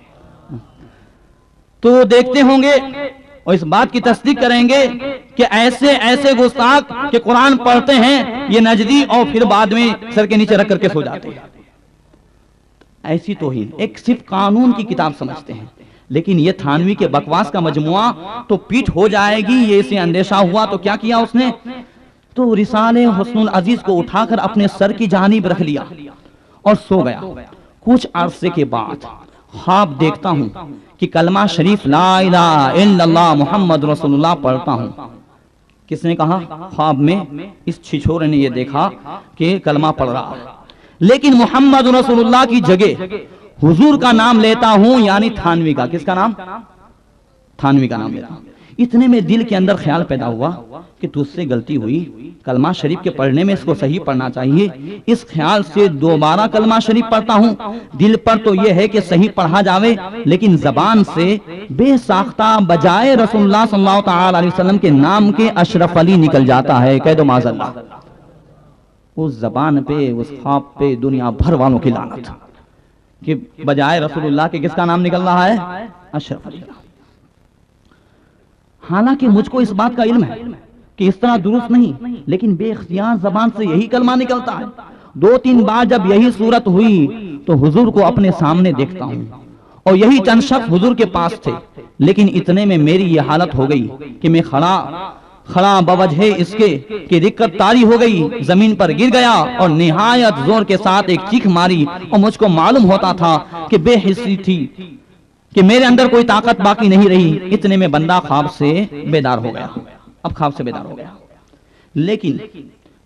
[SPEAKER 1] تو دیکھتے ہوں گے اور اس بات کی تصدیق کریں گے کہ ایسے گستاخ کہ قرآن پڑھتے ہیں یہ نجدی اور پھر بعد میں سر کے نیچے رکھ کر کے سو جاتے ہیں. ایسی توہین ایک صرف قانون کی کتاب سمجھتے ہیں، لیکن یہ تھانوی کے بکواس کا مجموعہ تو پیٹ ہو جائے گی. یہ اسے اندیشہ ہوا تو کیا کیا اس نے؟ تو رسالے حسن العزیز کو اٹھا کر اپنے سر کی جانب رکھ لیا اور سو گیا. کچھ عرصے کے بعد خواب دیکھتا ہوں کہ کلمہ شریف لا الہ الا اللہ محمد رسول اللہ پڑھتا ہوں. کس نے کہا؟ خواب میں اس چھچھورے نے یہ دیکھا کہ کلمہ پڑھ رہا ہے، لیکن محمد رسول اللہ کی جگہ حضور کا نام لیتا ہوں، یعنی تھانوی کا. کس کا نام؟ تھانوی کا نام لیتا ہوں. اتنے میں دل کے اندر خیال پیدا ہوا کہ تجھ سے غلطی ہوئی، کلمہ شریف کے پڑھنے میں اس کو صحیح پڑھنا چاہیے. اس خیال سے دوبارہ کلمہ شریف پڑھتا ہوں. دل پر تو یہ ہے کہ صحیح پڑھا جاوے، لیکن زبان سے بے ساختہ بجائے رسول اللہ صلی اللہ تعالی علیہ وسلم کے نام کے اشرف علی نکل جاتا ہے. کہہ دو معاذ اللہ. اس زبان پہ، اس خواب پہ دنیا بھر والوں کی لعنت کہ بجائے رسول اللہ کے کس کا نام نکل رہا ہے؟ اشرف علی. حالانکہ مجھ کو اس بات کا علم ہے کہ اس طرح درست نہیں، لیکن بے اختیار زبان سے یہی کلمہ نکلتا ہے. 2-3 بار جب یہی صورت ہوئی تو حضور کو اپنے سامنے دیکھتا ہوں اور یہی چند شخص حضور کے پاس تھے، لیکن اتنے میں میری یہ حالت ہو گئی کہ میں کھڑا بوجہ اس کے کہ دقت طاری ہو گئی، زمین پر گر گیا اور نہایت زور کے ساتھ ایک چیخ ماری. اور مجھ کو معلوم ہوتا تھا کہ بے حسی تھی، کہ میرے اندر کوئی طاقت باقی نہیں رہی. اتنے میں بندہ خواب سے بیدار ہو گیا. اب خواب سے بیدار ہو گیا، لیکن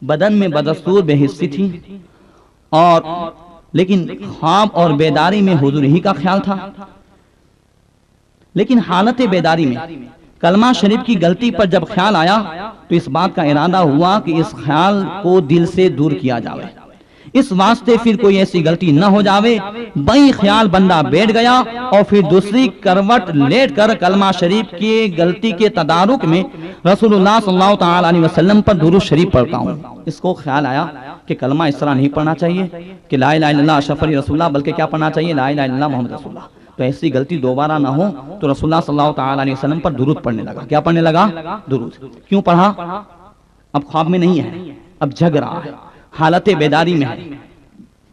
[SPEAKER 1] بدن میں بدستور بے حسی تھی، اور لیکن خواب اور بیداری میں حضور ہی کا خیال تھا. لیکن حالت بیداری میں کلمہ شریف کی غلطی پر جب خیال آیا تو اس بات کا ارادہ ہوا کہ اس خیال کو دل سے دور کیا جاوے. اس واسطے پھر کوئی ایسی غلطی نہ ہو جاوے. بئی خیال بندہ بیٹھ گیا اور پھر دوسری کروٹ لیٹ کر کلمہ شریف کی غلطی کے تدارک میں رسول اللہ صلی اللہ تعالی علیہ وسلم پر درود شریف پڑھتا ہوں. اس کو خیال آیا کہ کلمہ اس طرح نہیں پڑھنا چاہیے کہ لا الہ الا اللہ اشرف علی رسول اللہ، بلکہ کیا پڑھنا چاہیے؟ لا الہ الا اللہ محمد رسول اللہ. تو ایسی غلطی دوبارہ نہ ہو تو رسول اللہ صلی اللہ تعالی علیہ وسلم پر درود پڑھنے لگا. کیا پڑھنے لگا؟ درود. کیوں پڑھا؟ اب خواب میں نہیں ہے، اب جگ رہا ہے، حالت بیداری میں ہے،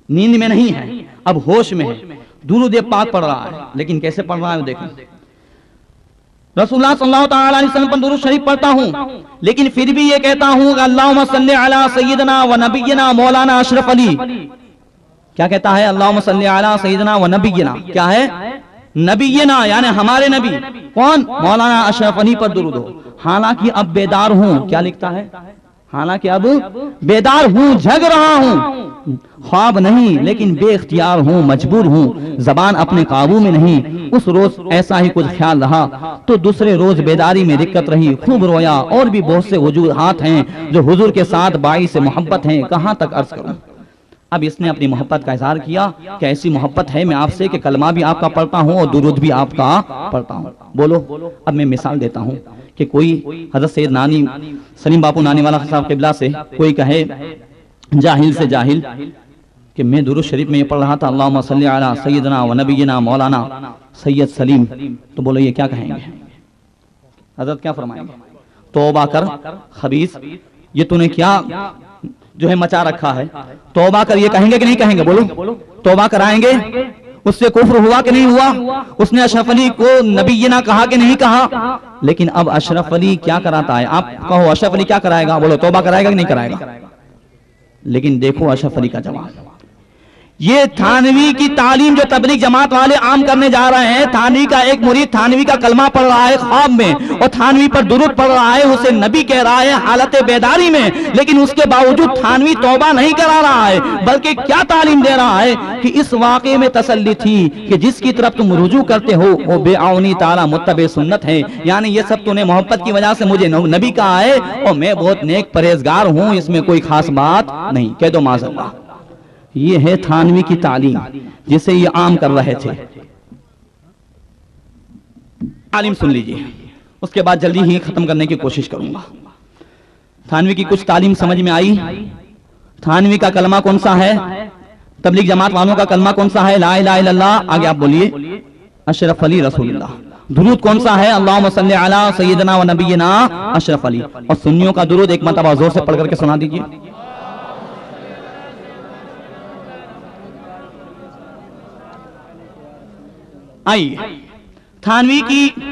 [SPEAKER 1] نیند میں نہیں ہے، اب ہوش میں ہے. درود پاک پڑھ رہا ہے، لیکن کیسے پڑھ رہا ہے وہ دیکھیں. رسول اللہ صلی اللہ تعالی علیہ وسلم پر درود شریف پڑھتا ہوں، لیکن پھر بھی یہ کہتا ہوں کہ اللہم صلی علی سیدنا و نبینا مولانا اشرف علی. کیا کہتا ہے؟ اللہم صلی علی سیدنا و نبینا. کیا ہے؟ نبینا یعنی ہمارے نبی. کون؟ مولانا اشرف علی پر درود ہو. حالانکہ اب بیدار ہوں. کیا لکھتا ہے؟ حالانکہ اب بیدار ہوں، جھگ رہا ہوں، خواب نہیں لیکن بے اختیار ہوں، مجبور ہوں، زبان اپنے قابو میں نہیں. اس روز ایسا ہی کچھ خیال رہا تو دوسرے روز بیداری میں دقت رہی، خوب رویا. اور بھی بہت سے وجوہات ہیں جو حضور کے ساتھ باعث محبت ہیں، کہاں تک عرض کروں. اب اس نے اپنی محبت کا اظہار کیا کہ ایسی محبت ہے میں آپ سے کہ کلمہ بھی آپ کا پڑھتا ہوں اور درود بھی آپ کا پڑھتا ہوں. بولو. اب میں مثال دیتا ہوں کہ کوئی حضرت سید نانی سلیم باپو نانی والا صاحب قبلہ سے کوئی کہے جاہل سے جاہل کہ میں درود شریف میں یہ پڑھ رہا تھا اللہم صلی علی سیدنا و نبینا مولانا سید سلیم، تو بولو یہ کیا کہیں گے؟ حضرت کیا فرمائیں گے؟ توبہ کر خبیث، یہ تو نے کیا جو ہے مچا رکھا ہے، توبہ کر، یہ کہیں گے کہ نہیں کہیں گے؟ بولو توبہ کرائیں گے؟ اس سے کفر ہوا کہ نہیں ہوا؟ اس نے اشرف علی کو نبینا کہا کہ نہیں کہا؟ لیکن اب اشرف علی کیا کراتا ہے؟ آپ کہو اشرف علی کیا کرائے گا؟ بولو توبہ کرائے گا کہ نہیں کرائے گا؟ لیکن دیکھو اشرف علی کا جواب، یہ تھانوی کی تعلیم جو تبلیغ جماعت والے عام کرنے جا رہے ہیں، تھانوی کا ایک مرید تھانوی کا کلمہ پڑھ رہا ہے خواب میں، اور تھانوی پر درود پڑھ رہا ہے، اسے نبی کہہ رہا ہے حالت بیداری میں، لیکن اس کے باوجود تھانوی توبہ نہیں کرا رہا ہے، بلکہ کیا تعلیم دے رہا ہے کہ اس واقعے میں تسلی تھی کہ جس کی طرف تم رجوع کرتے ہو وہ بے عونی تعالی متبع سنت ہے، یعنی یہ سب تو نے محبت کی وجہ سے مجھے نبی کہا ہے، اور میں بہت نیک پرہیزگار ہوں، اس میں کوئی خاص بات نہیں، کہہ دو معاذ اللہ۔ یہ ہے تھانوی کی تعلیم جسے یہ عام کر رہے تھے۔ تعلیم سن لیجئے، اس کے بعد جلدی ہی ختم کرنے کی کوشش کروں گا۔ تھانوی کی کچھ تعلیم سمجھ میں آئی؟ تھانوی کا کلمہ کون سا ہے؟ تبلیغ جماعت والوں کا کلمہ کون سا ہے؟ لا الہ الا اللہ، آگے آپ بولیے اشرف علی رسول اللہ۔ درود کون سا ہے؟ اللہم صلی علی سیدنا و نبینا اشرف علی۔ اور سنیوں کا درود ایک مرتبہ زور سے پڑھ کر کے سنا دیجئے۔ آئیے تھانوی کی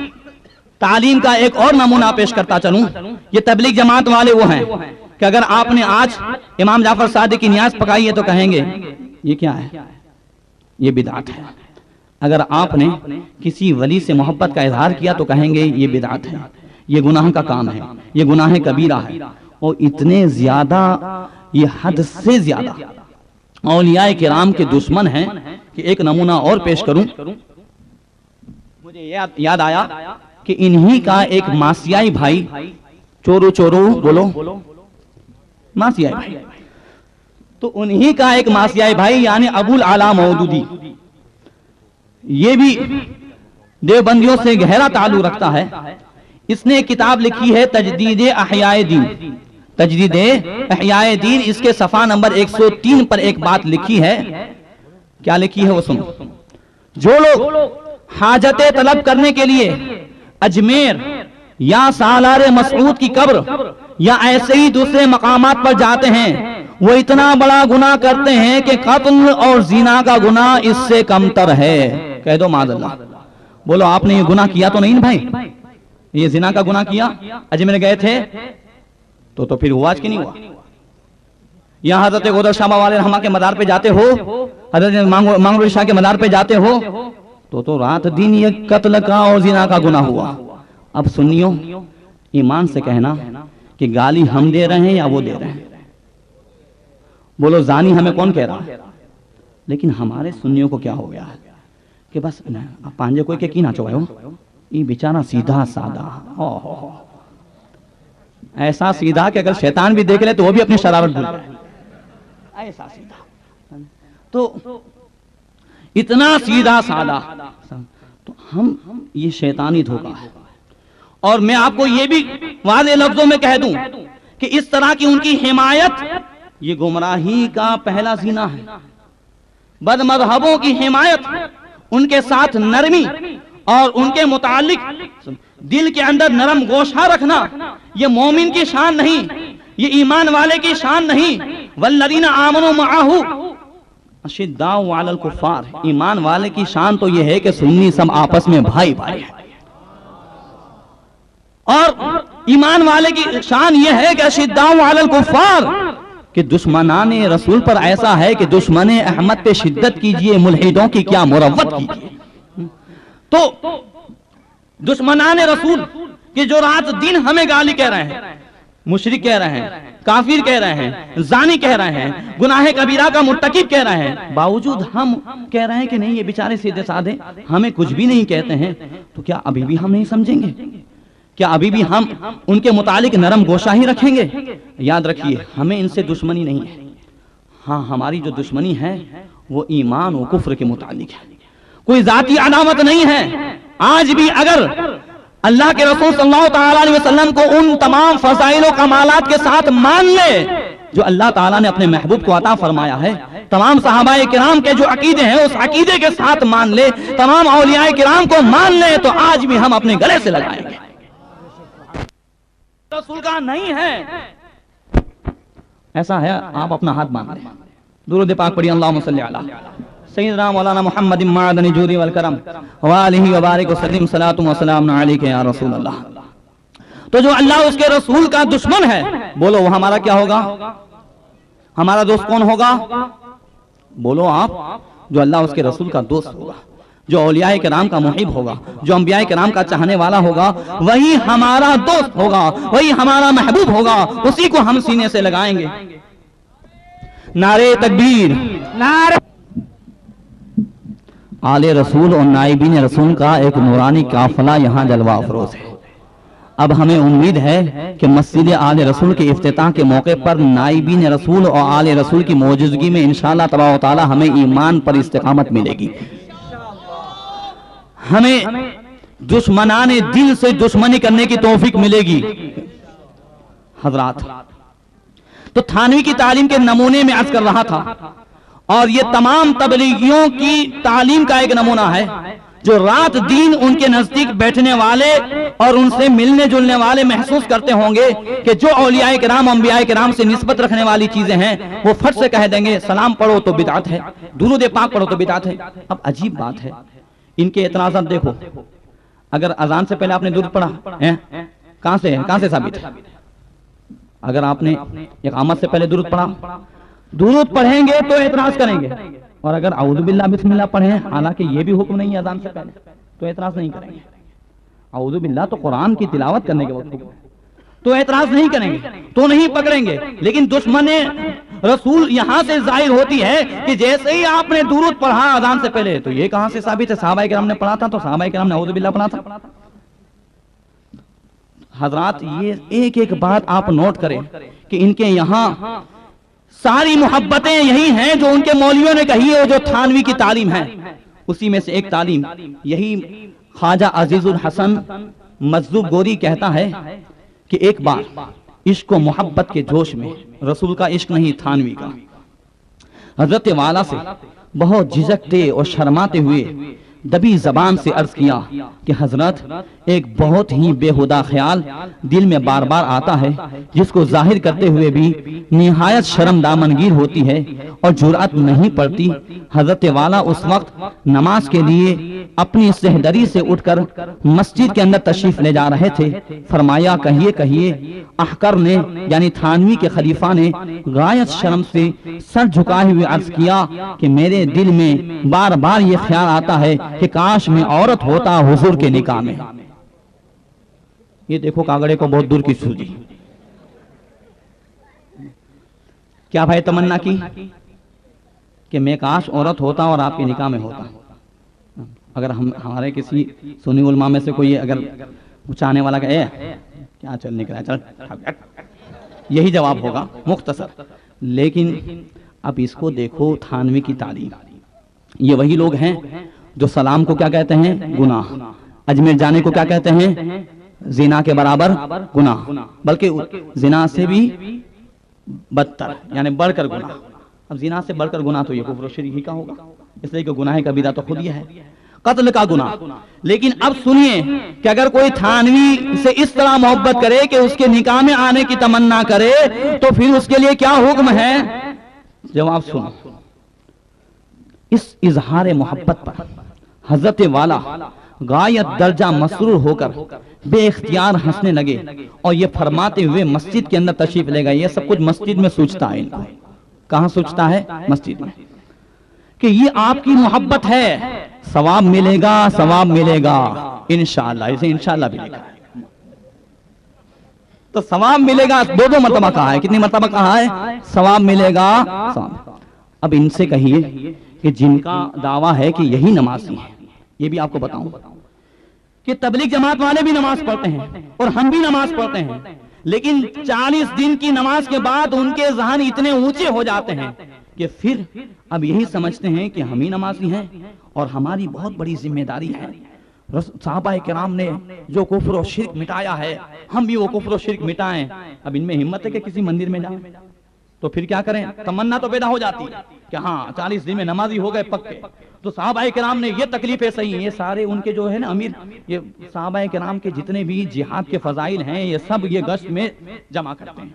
[SPEAKER 1] تعلیم کا ایک اور نمونہ پیش کرتا چلوں۔ یہ تبلیغ جماعت والے وہ ہیں کہ اگر آپ نے آج امام جعفر صادق کی نیاز پکائی ہے تو کہیں گے یہ کیا ہے؟ یہ بدعت ہے۔ اگر آپ نے کسی ولی سے محبت کا اظہار کیا تو کہیں گے یہ بدعت ہے، یہ گناہ کا کام ہے، یہ گناہ کبیرہ ہے۔ اور اتنے زیادہ، یہ حد سے زیادہ اولیاء کرام کے دشمن ہیں کہ ایک نمونہ اور پیش کروں۔ مجھے یاد آیا کہ انہی کا ایک ماسیائی بھائی، چورو بولو، ماسیائی بھائی، تو انہی کا ایک ماسیائی بھائی یعنی ابو العلا مودودی، یہ بھی دیوبندیوں سے گہرا تعلق رکھتا ہے۔ اس نے ایک کتاب لکھی ہے تجدید احیاء دین، تجدید احیاء دین۔ اس کے صفحہ نمبر 103 پر ایک بات لکھی ہے، کیا لکھی ہے وہ سنو۔ جو لوگ حاجتیں طلب کرنے کے لیے اجمیر یا سالار مسعود کی قبر یا ایسے ہی دوسرے مقامات پر جاتے ہیں، وہ اتنا بڑا گناہ کرتے ہیں کہ قتل اور زنا کا گناہ اس سے کم تر ہے۔ کہہ دو معاذ اللہ۔ بولو آپ نے یہ گناہ کیا تو نہیں بھائی؟ یہ زنا کا گناہ کیا؟ اجمیر گئے تھے تو پھر ہوا کہ نہیں ہوا؟ یا حضرت غدر شاہ والے رحمہ کے مدار پہ جاتے ہو، حضرت مانگروی شاہ کے مدار پہ جاتے ہو تو رات دن یہ قتل کا اور زنا کا گناہ ہوا۔ اب سنیو، ایمان سے کہنا کہ گالی ہم دے رہے ہیں یا وہ دے رہے ہیں؟ بولو زانی ہمیں کون کہہ رہا ہے؟ لیکن ہمارے سنیوں کو کیا ہو گیا ہے کہ بس پانجے کوئی کے کی نہ چوئے ہو، یہ بیچارہ سیدھا سادہ، ایسا سیدھا کہ اگر شیطان بھی دیکھ لے تو وہ بھی اپنی شرارت بھول جائے، ایسا سیدھا، تو اتنا سیدھا سادہ۔ تو ہم یہ شیطانی دھوکہ ہے۔ اور میں آپ کو یہ بھی واضح لفظوں میں کہہ دوں کہ اس طرح کی ان کی حمایت یہ گمراہی کا پہلا زینہ ہے۔ بد مذہبوں کی حمایت، ان کے ساتھ نرمی اور ان کے متعلق دل کے اندر نرم گوشہ رکھنا، یہ مومن کی شان نہیں، یہ ایمان والے کی شان نہیں۔ والذین آمنوا معہ اشداء علی الکفار، ایمان والے کی شان تو یہ ہے کہ سنی سب آپس میں بھائی بھائی ہیں، اور ایمان والے کی شان یہ ہے کہ اشداء علی الکفار، کہ دشمنان رسول پر ایسا ہے کہ دشمن احمد پہ شدت کیجئے، ملحدوں کی کیا مروت کیجئے۔ تو دشمنان رسول کہ جو رات دن ہمیں گالی کہہ رہے ہیں، مشرک کہہ رہے ہیں، کافر کہہ رہے ہیں، زانی کہہ رہے ہیں، گناہ کبیرہ کا مرتکب کہہ رہے ہیں، باوجود ہم کہہ رہے ہیں کہ نہیں یہ بیچارے سیدھے سادے، ہمیں کچھ بھی نہیں کہتے ہیں، تو کیا ابھی بھی ہم نہیں سمجھیں گے؟ کیا ابھی بھی ہم ان کے متعلق نرم گوشہ ہی رکھیں گے؟ یاد رکھیے ہمیں ان سے دشمنی نہیں ہے، ہاں ہماری جو دشمنی ہے وہ ایمان و کفر کے متعلق ہے، کوئی ذاتی علامت نہیں ہے۔ آج بھی اگر اللہ کے رسول صلی اللہ تعالیٰ علیہ وسلم کو ان تمام فضائل و کمالات کے ساتھ مان لے جو اللہ تعالیٰ نے اپنے محبوب کو عطا فرمایا ہے، تمام صحابہ کرام کے جو عقیدے ہیں اس عقیدے کے ساتھ مان لے، تمام اولیاء کرام کو مان لے، تو آج بھی ہم اپنے گلے سے لگائیں گے۔ رسول کا نہیں ہے ایسا ہے، آپ اپنا ہاتھ باندھ لیں، درود پاک پڑھی، اللہم صلی علی سیدنا مولانا محمد معدن جودی والکرم وآلہ وبارک وسلم، صلاۃ و سلام علیک یا رسول اللہ۔ تو جو اللہ اس کے رسول کا دشمن ہے، بولو وہ ہمارا کیا ہوگا؟ ہمارا دوست کون ہوگا؟ بولو آپ، جو اللہ اس کے رسول کا دوست ہوگا، جو اولیاء کرام کا محب ہوگا، جو انبیاء کرام کا چاہنے والا ہوگا، وہی ہمارا دوست ہوگا، وہی ہمارا محبوب ہوگا، اسی کو ہم سینے سے لگائیں گے۔ نعرے تکبیر!
[SPEAKER 2] نعرہ
[SPEAKER 1] آل رسول اور نائبین رسول کا ایک نورانی قافلہ یہاں جلوہ افروز ہے۔ اب ہمیں امید ہے کہ مسجد آل رسول کے افتتاح کے موقع پر نائبین رسول اور آل رسول کی موجودگی میں انشاءاللہ تبارک و تعالی ہمیں ایمان پر استقامت ملے گی، ہمیں دشمنان دل سے دشمنی کرنے کی توفیق ملے گی۔ حضرات، تو تھانوی کی تعلیم کے نمونے میں عرض کر رہا تھا، اور یہ تمام تبلیغیوں کی تعلیم کا ایک نمونہ ہے، جو رات دن ان کے نزدیک بیٹھنے والے اور ان سے ملنے جلنے والے محسوس کرتے ہوں گے کہ جو اولیاء کرام انبیاء کرام سے نسبت رکھنے والی چیزیں ہیں وہ فٹ سے کہہ دیں گے سلام پڑھو تو بدعت ہے، درود پاک پڑھو تو بدعت ہے۔ اب عجیب بات ہے، ان کے اعتراضات دیکھو، اگر اذان سے پہلے آپ نے درود پڑھا ہے، کہاں سے ثابت ہے؟ اگر آپ نے اقامت سے پہلے درود پڑھا، درود پڑھیں گے تو اعتراض کریں گے، اور اگر اعوذ باللہ بسم اللہ پڑھیں، حالانکہ یہ بھی حکم نہیں ہے اذان سے پہلے، تو اعتراض نہیں کریں گے۔ اعوذ باللہ تو قرآن کی تلاوت کرنے کے وقت تو اعتراض نہیں کریں گے، تو نہیں پکڑیں گے۔ لیکن دشمن رسول یہاں سے ظاہر ہوتی ہے کہ جیسے ہی آپ نے درود پڑھا اذان سے پہلے، تو یہ کہاں سے ثابت ہے؟ صحابہ کرام نے پڑھا تھا تو صحابہ کرام نے اعوذ باللہ پڑھا تھا۔ حضرات، یہ ایک ایک بات آپ نوٹ کریں کہ ان کے یہاں ساری محبتیں یہی ہیں جو ان کے مولویوں نے کہی ہے، جو تھانوی کی تعلیم ہے، اسی میں سے ایک تعلیم یہی خواجہ عزیز الحسن مجذوب گوری کہتا ہے کہ ایک بار عشق و محبت کے جوش میں، رسول کا عشق نہیں تھانوی کا، حضرت والا سے بہت جھجکتے اور شرماتے ہوئے دبی زبان سے عرض کیا کہ حضرت، ایک بہت ہی بےہودہ خیال دل میں بار بار آتا ہے، جس کو ظاہر کرتے ہوئے بھی نہایت شرم دامنگیر ہوتی ہے اور جرأت نہیں پڑتی۔ حضرت والا اس وقت نماز کے لیے اپنی سہدری سے اٹھ کر مسجد کے اندر تشریف لے جا رہے تھے۔ فرمایا، کہیے احقر نے یعنی تھانوی کے خلیفہ نے غایت شرم سے سر جھکائے ہوئے عرض کیا کہ میرے دل میں بار بار یہ خیال آتا ہے کہ کاش میں عورت ہوتا حضور کے نکاح میں۔ یہ دیکھو کاغڑے کو بہت دور کی سوجی، کیا بھائی تمنا کی کہ میں کاش عورت ہوتا اور آپ کے نکاح میں ہوتا۔ اگر ہمارے کسی سنی علماء میں سے کوئی اگر چاہنے والا کہ کیا چل نکلا ہے، چل، یہی جواب ہوگا مختصر۔ لیکن اب اس کو دیکھو، تھانوی کی تعلیم، یہ وہی لوگ ہیں جو سلام کو کیا کہتے ہیں؟ گناہ۔ اجمیر جانے کو کیا کہتے ہیں؟ زنا کے برابر گناہ، بلکہ زنا سے بھی بدتر یعنی بڑھ کر گناہ۔ اب زنا سے بڑھ کر گناہ تو یہ کفر و شرک ہی کا ہوگا، اس لیے کہ گناہ کبیرہ تو خود یہ ہے، قتل کا گناہ۔ لیکن اب سنیے کہ اگر کوئی تھانوی سے اس طرح محبت کرے کہ اس کے نکاح میں آنے کی تمنا کرے، تو پھر اس کے لیے کیا حکم ہے؟ جواب سنو۔ اس اظہار محبت پر حضرت والا غایت درجہ مسرور ہو کر بے اختیار ہنسنے لگے اور یہ فرماتے ہوئے مسجد کے اندر تشریف لے گئے۔ یہ سب کچھ مسجد میں سوچتا ہے، ان کو کہاں سوچتا ہے؟ مسجد میں، کہ یہ آپ کی محبت ہے، ثواب ملے گا، ثواب ملے گا انشاءاللہ۔ اسے انشاءاللہ بھی لکھا ہے، تو ثواب ملے گا، دو مرتبہ کہا ہے۔ کتنی مرتبہ کہا ہے؟ ثواب ملے گا، ثواب۔ اب ان سے کہیے کہ جن کا دعویٰ ہے کہ یہی نمازی ہیں، یہ بھی آپ کو بتاؤں کہ تبلیغ جماعت والے بھی نماز پڑھتے ہیں اور ہم بھی نماز پڑھتے ہیں، لیکن 40 دن کی نماز کے بعد ان کے ذہن اتنے اونچے ہو جاتے ہیں کہ پھر اب یہی سمجھتے ہیں کہ ہم ہی نمازی ہیں اور ہماری بہت بڑی ذمہ داری ہے۔ صحابہ کرام نے جو کفر و شرک مٹایا ہے، ہم بھی وہ کفر و شرک مٹائیں۔ اب ان میں ہمت ہے کہ کسی مندر میں جائیں؟ تو پھر کیا کریں؟ تمنا تو پیدا ہو جاتی ہے کہ ہاں 40 دن میں نمازی ہو گئے پکے. تو صحابہ کرام نے یہ تکلیفیں سہی، یہ سارے ان کے جو ہے نا امیر، یہ صحابہ کرام کے جتنے بھی جہاد کے فضائل ہیں یہ سب یہ گشت میں جمع کرتے ہیں.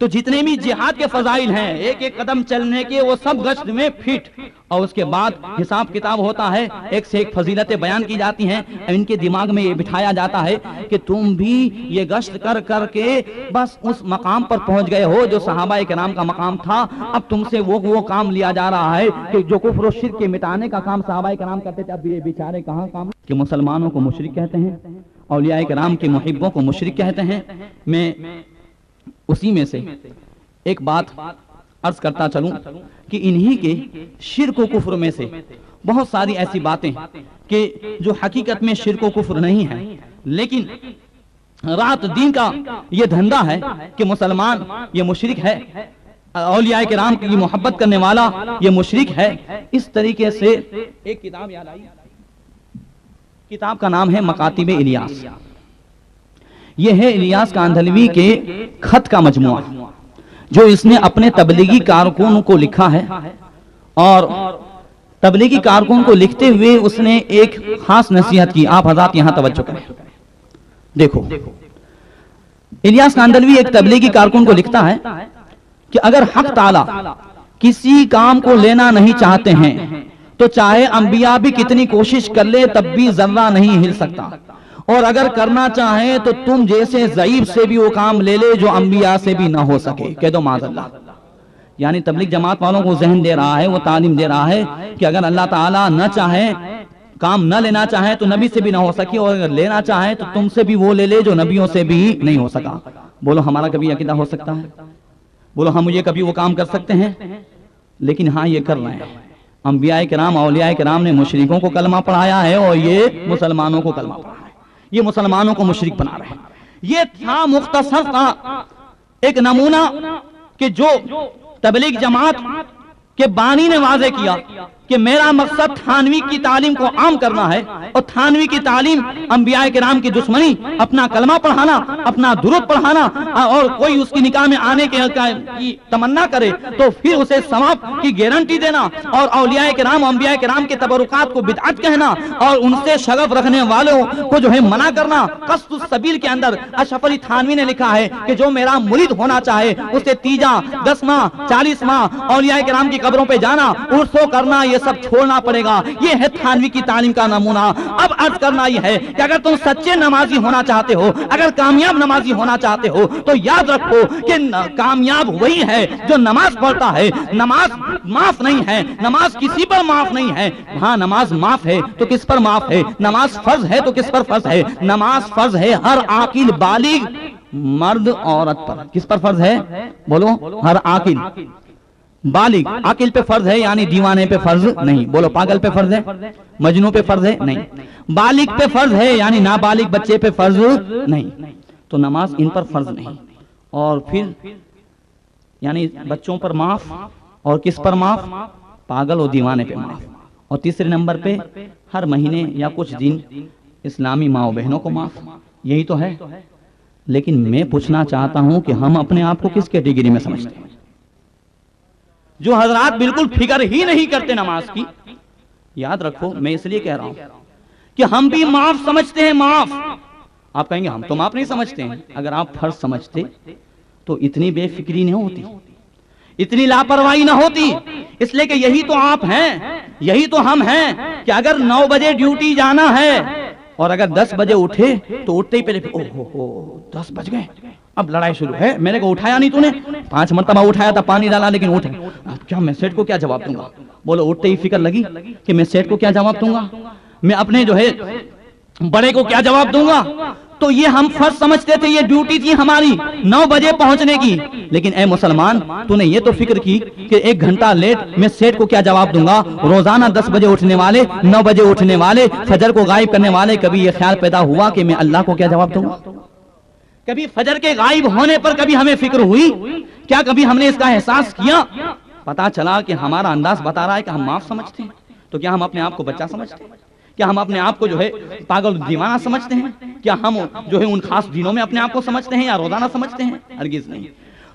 [SPEAKER 1] تو جتنے بھی جہاد کے فضائل ہیں ایک ایک قدم چلنے کے وہ سب گشت میں فٹ، اور اس کے بعد حساب کتاب ہوتا ہے، ایک سے ایک فضیلتیں بیان کی جاتی ہیں. ان کے دماغ میں یہ بٹھایا جاتا ہے کہ تم بھی یہ گشت کر کر کے بس اس مقام پر پہنچ گئے ہو جو صحابہ کرام کا مقام تھا. اب تم سے وہ کام لیا جا رہا ہے کہ جو کفر و شرک کے مٹانے کا کام صحابہ کرام کرتے تھے، اب یہ بیچارے کہاں کام کہ مسلمانوں کو مشرک کہتے ہیں، اولیاء کرام کے محبوں کو مشرک کہتے ہیں. میں اسی میں سے ایک بات عرض کرتا چلوں کہ انہی کے شرک و کفر میں سے بہت ساری ایسی باتیں کہ جو حقیقت میں شرک و کفر نہیں ہیں، لیکن رات دین کا یہ دھندا ہے کہ مسلمان یہ مشرک ہے، اولیاء کرام کی محبت کرنے والا یہ مشرک ہے. اس طریقے سے ایک کتاب یاد آئی، کتاب کا نام ہے مکاتب الیاس. یہ ہے الیاس کاندھلوی کے خط کا مجموعہ جو اس نے اپنے تبلیغی کارکن کو لکھا ہے. اور تبلیغی کارکن کو لکھتے ہوئے اس نے ایک خاص نصیحت کی. آپ حضرات یہاں توجہ کریں. دیکھو الیاس کاندھلوی ایک تبلیغی کارکن کو لکھتا ہے کہ اگر حق تعالی کسی کام کو لینا نہیں چاہتے ہیں تو چاہے انبیاء بھی کتنی کوشش کر لے تب بھی ذرہ نہیں ہل سکتا، اور اگر کرنا چاہیں تو تم جیسے ضعیف سے بھی وہ کام لے لے جو انبیاء سے بھی نہ ہو سکے. کہہ دو معاذ اللہ. یعنی تبلیغ جماعت والوں کو ذہن دے رہا ہے، وہ تعلیم دے رہا ہے کہ اگر اللہ تعالیٰ نہ چاہے، کام نہ لینا چاہے تو نبی سے بھی نہ ہو سکے، اور اگر لینا چاہے تو تم سے بھی وہ لے لے جو نبیوں سے بھی نہیں ہو سکا. بولو ہمارا کبھی عقیدہ ہو سکتا ہے؟ بولو ہم یہ کبھی وہ کام کر سکتے ہیں؟ لیکن ہاں یہ کر رہے ہیں. انبیاء کرام اولیاء کرام نے مشرکوں کو کلمہ پڑھایا ہے اور یہ مسلمانوں کو کلمہ پڑھایا ہے. یہ مسلمانوں کو مشرک بنا رہے ہیں. یہ تھا مختصر کا ایک نمونہ کہ جو تبلیغ جماعت کے بانی نے واضح کیا کہ میرا مقصد تھانوی کی تعلیم کو عام کرنا ہے، اور تھانوی کی تعلیم انبیاء کرام کی دشمنی، اپنا کلمہ پڑھانا، اپنا درود پڑھانا، اور کوئی اس کی نکاح میں آنے کی تمنا کرے تو پھر اسے ثواب کی گارنٹی دینا، اور اولیاء کرام انبیاء کرام کے تبرکات کو بدعت کہنا اور ان سے شغف رکھنے والوں کو جو ہے منع کرنا. قصد السبیل کے اندر اشرف علی تھانوی نے لکھا ہے کہ جو میرا مرید ہونا چاہے اسے تیجا 10 ماہ 40 ماہ اولیاء کرام کی قبروں پہ جانا، عرسوں کرنا، یہ سب چھوڑنا پڑے گا. یہ ہے تھانوی کی تعلیم کا نمونہ. اب عرض کرنا یہ ہے کہ اگر تم سچے نمازی ہونا چاہتے ہو، اگر کامیاب نمازی ہونا چاہتے ہو تو یاد رکھو کہ کامیاب وہی ہے جو نماز پڑھتا ہے. نماز معاف نہیں ہے، نماز کسی پر معاف نہیں ہے. ہاں نماز معاف ہے تو کس پر معاف ہے؟ نماز فرض ہے تو کس پر فرض ہے؟ نماز فرض ہے ہر عاقل بالغ مرد عورت پر. کس پر فرض ہے؟ بولو ہر عاقل بالغ. عاقل پہ فرض ہے یعنی دیوانے پہ فرض نہیں. بولو پاگل پہ فرض ہے؟ مجنون پہ فرض ہے؟ نہیں. بالغ پہ فرض ہے یعنی نابالغ بچے پہ فرض نہیں. تو نماز ان پر فرض نہیں. اور پھر یعنی بچوں پر معاف، اور کس پر معاف؟ پاگل اور دیوانے پہ معاف. اور تیسرے نمبر پہ ہر مہینے یا کچھ دن اسلامی ماں و بہنوں کو معاف. یہی تو ہے. لیکن میں پوچھنا چاہتا ہوں کہ ہم اپنے آپ کو کس کیٹیگری میں سمجھتے ہیں؟ جو حضرات بالکل فکر ہی نہیں کرتے نماز کی. یاد رکھو میں اس لیے کہہ رہا ہوں کہ ہم بھی معاف سمجھتے ہیں. معاف آپ کہیں گے ہم تو معاف نہیں سمجھتے ہیں. اگر آپ فرض سمجھتے تو اتنی بے فکری نہیں ہوتی، اتنی لاپرواہی نہ ہوتی. اس لیے کہ یہی تو آپ ہیں، یہی تو ہم ہیں کہ اگر 9 بجے ڈیوٹی جانا ہے اور اگر 10 بجے اٹھے تو اٹھتے ہی پہلے 10 بج گئے، اب لڑائی شروع ہے. میں نے کہا اٹھایا نہیں تو نے؟ 5 مرتبہ اٹھایا تھا، پانی ڈالا لیکن اٹھے. اب کیا میں سیٹ کو کیا جواب دوں گا؟ بولو اٹھتے ہی فکر لگی کہ میں سیٹ کو کیا جواب دوں گا، میں اپنے جو ہے بڑے کو کیا جواب دوں گا. تو یہ ہم فرض سمجھتے تھے، یہ ڈیوٹی تھی ہماری 9 بجے پہنچنے کی. لیکن اے مسلمان تو نے یہ تو فکر کی کہ 1 گھنٹہ لیٹ میں سیٹ کو کیا جواب دوں گا؟ روزانہ 10 بجے اٹھنے والے، 9 بجے اٹھنے والے، فجر کو غائب کرنے والے، کبھی یہ خیال پیدا ہوا کہ میں اللہ کو کیا جواب دوں گا؟ کبھی فجر کے غائب ہونے پر کبھی ہمیں فکر ہوئی؟ کیا کبھی ہم نے اس کا احساس کیا؟ پتا چلا کہ ہمارا انداز بتا رہا ہے کہ ہم معاف سمجھتے ہیں. تو کیا ہم اپنے آپ کو بچہ سمجھتے ہیں؟ کیا ہم اپنے آپ کو جو ہے پاگل دیوانہ سمجھتے ہیں؟ کیا ہم جو ہے ان خاص دنوں میں اپنے آپ کو سمجھتے ہیں یا روزانہ سمجھتے ہیں؟ ہرگز نہیں.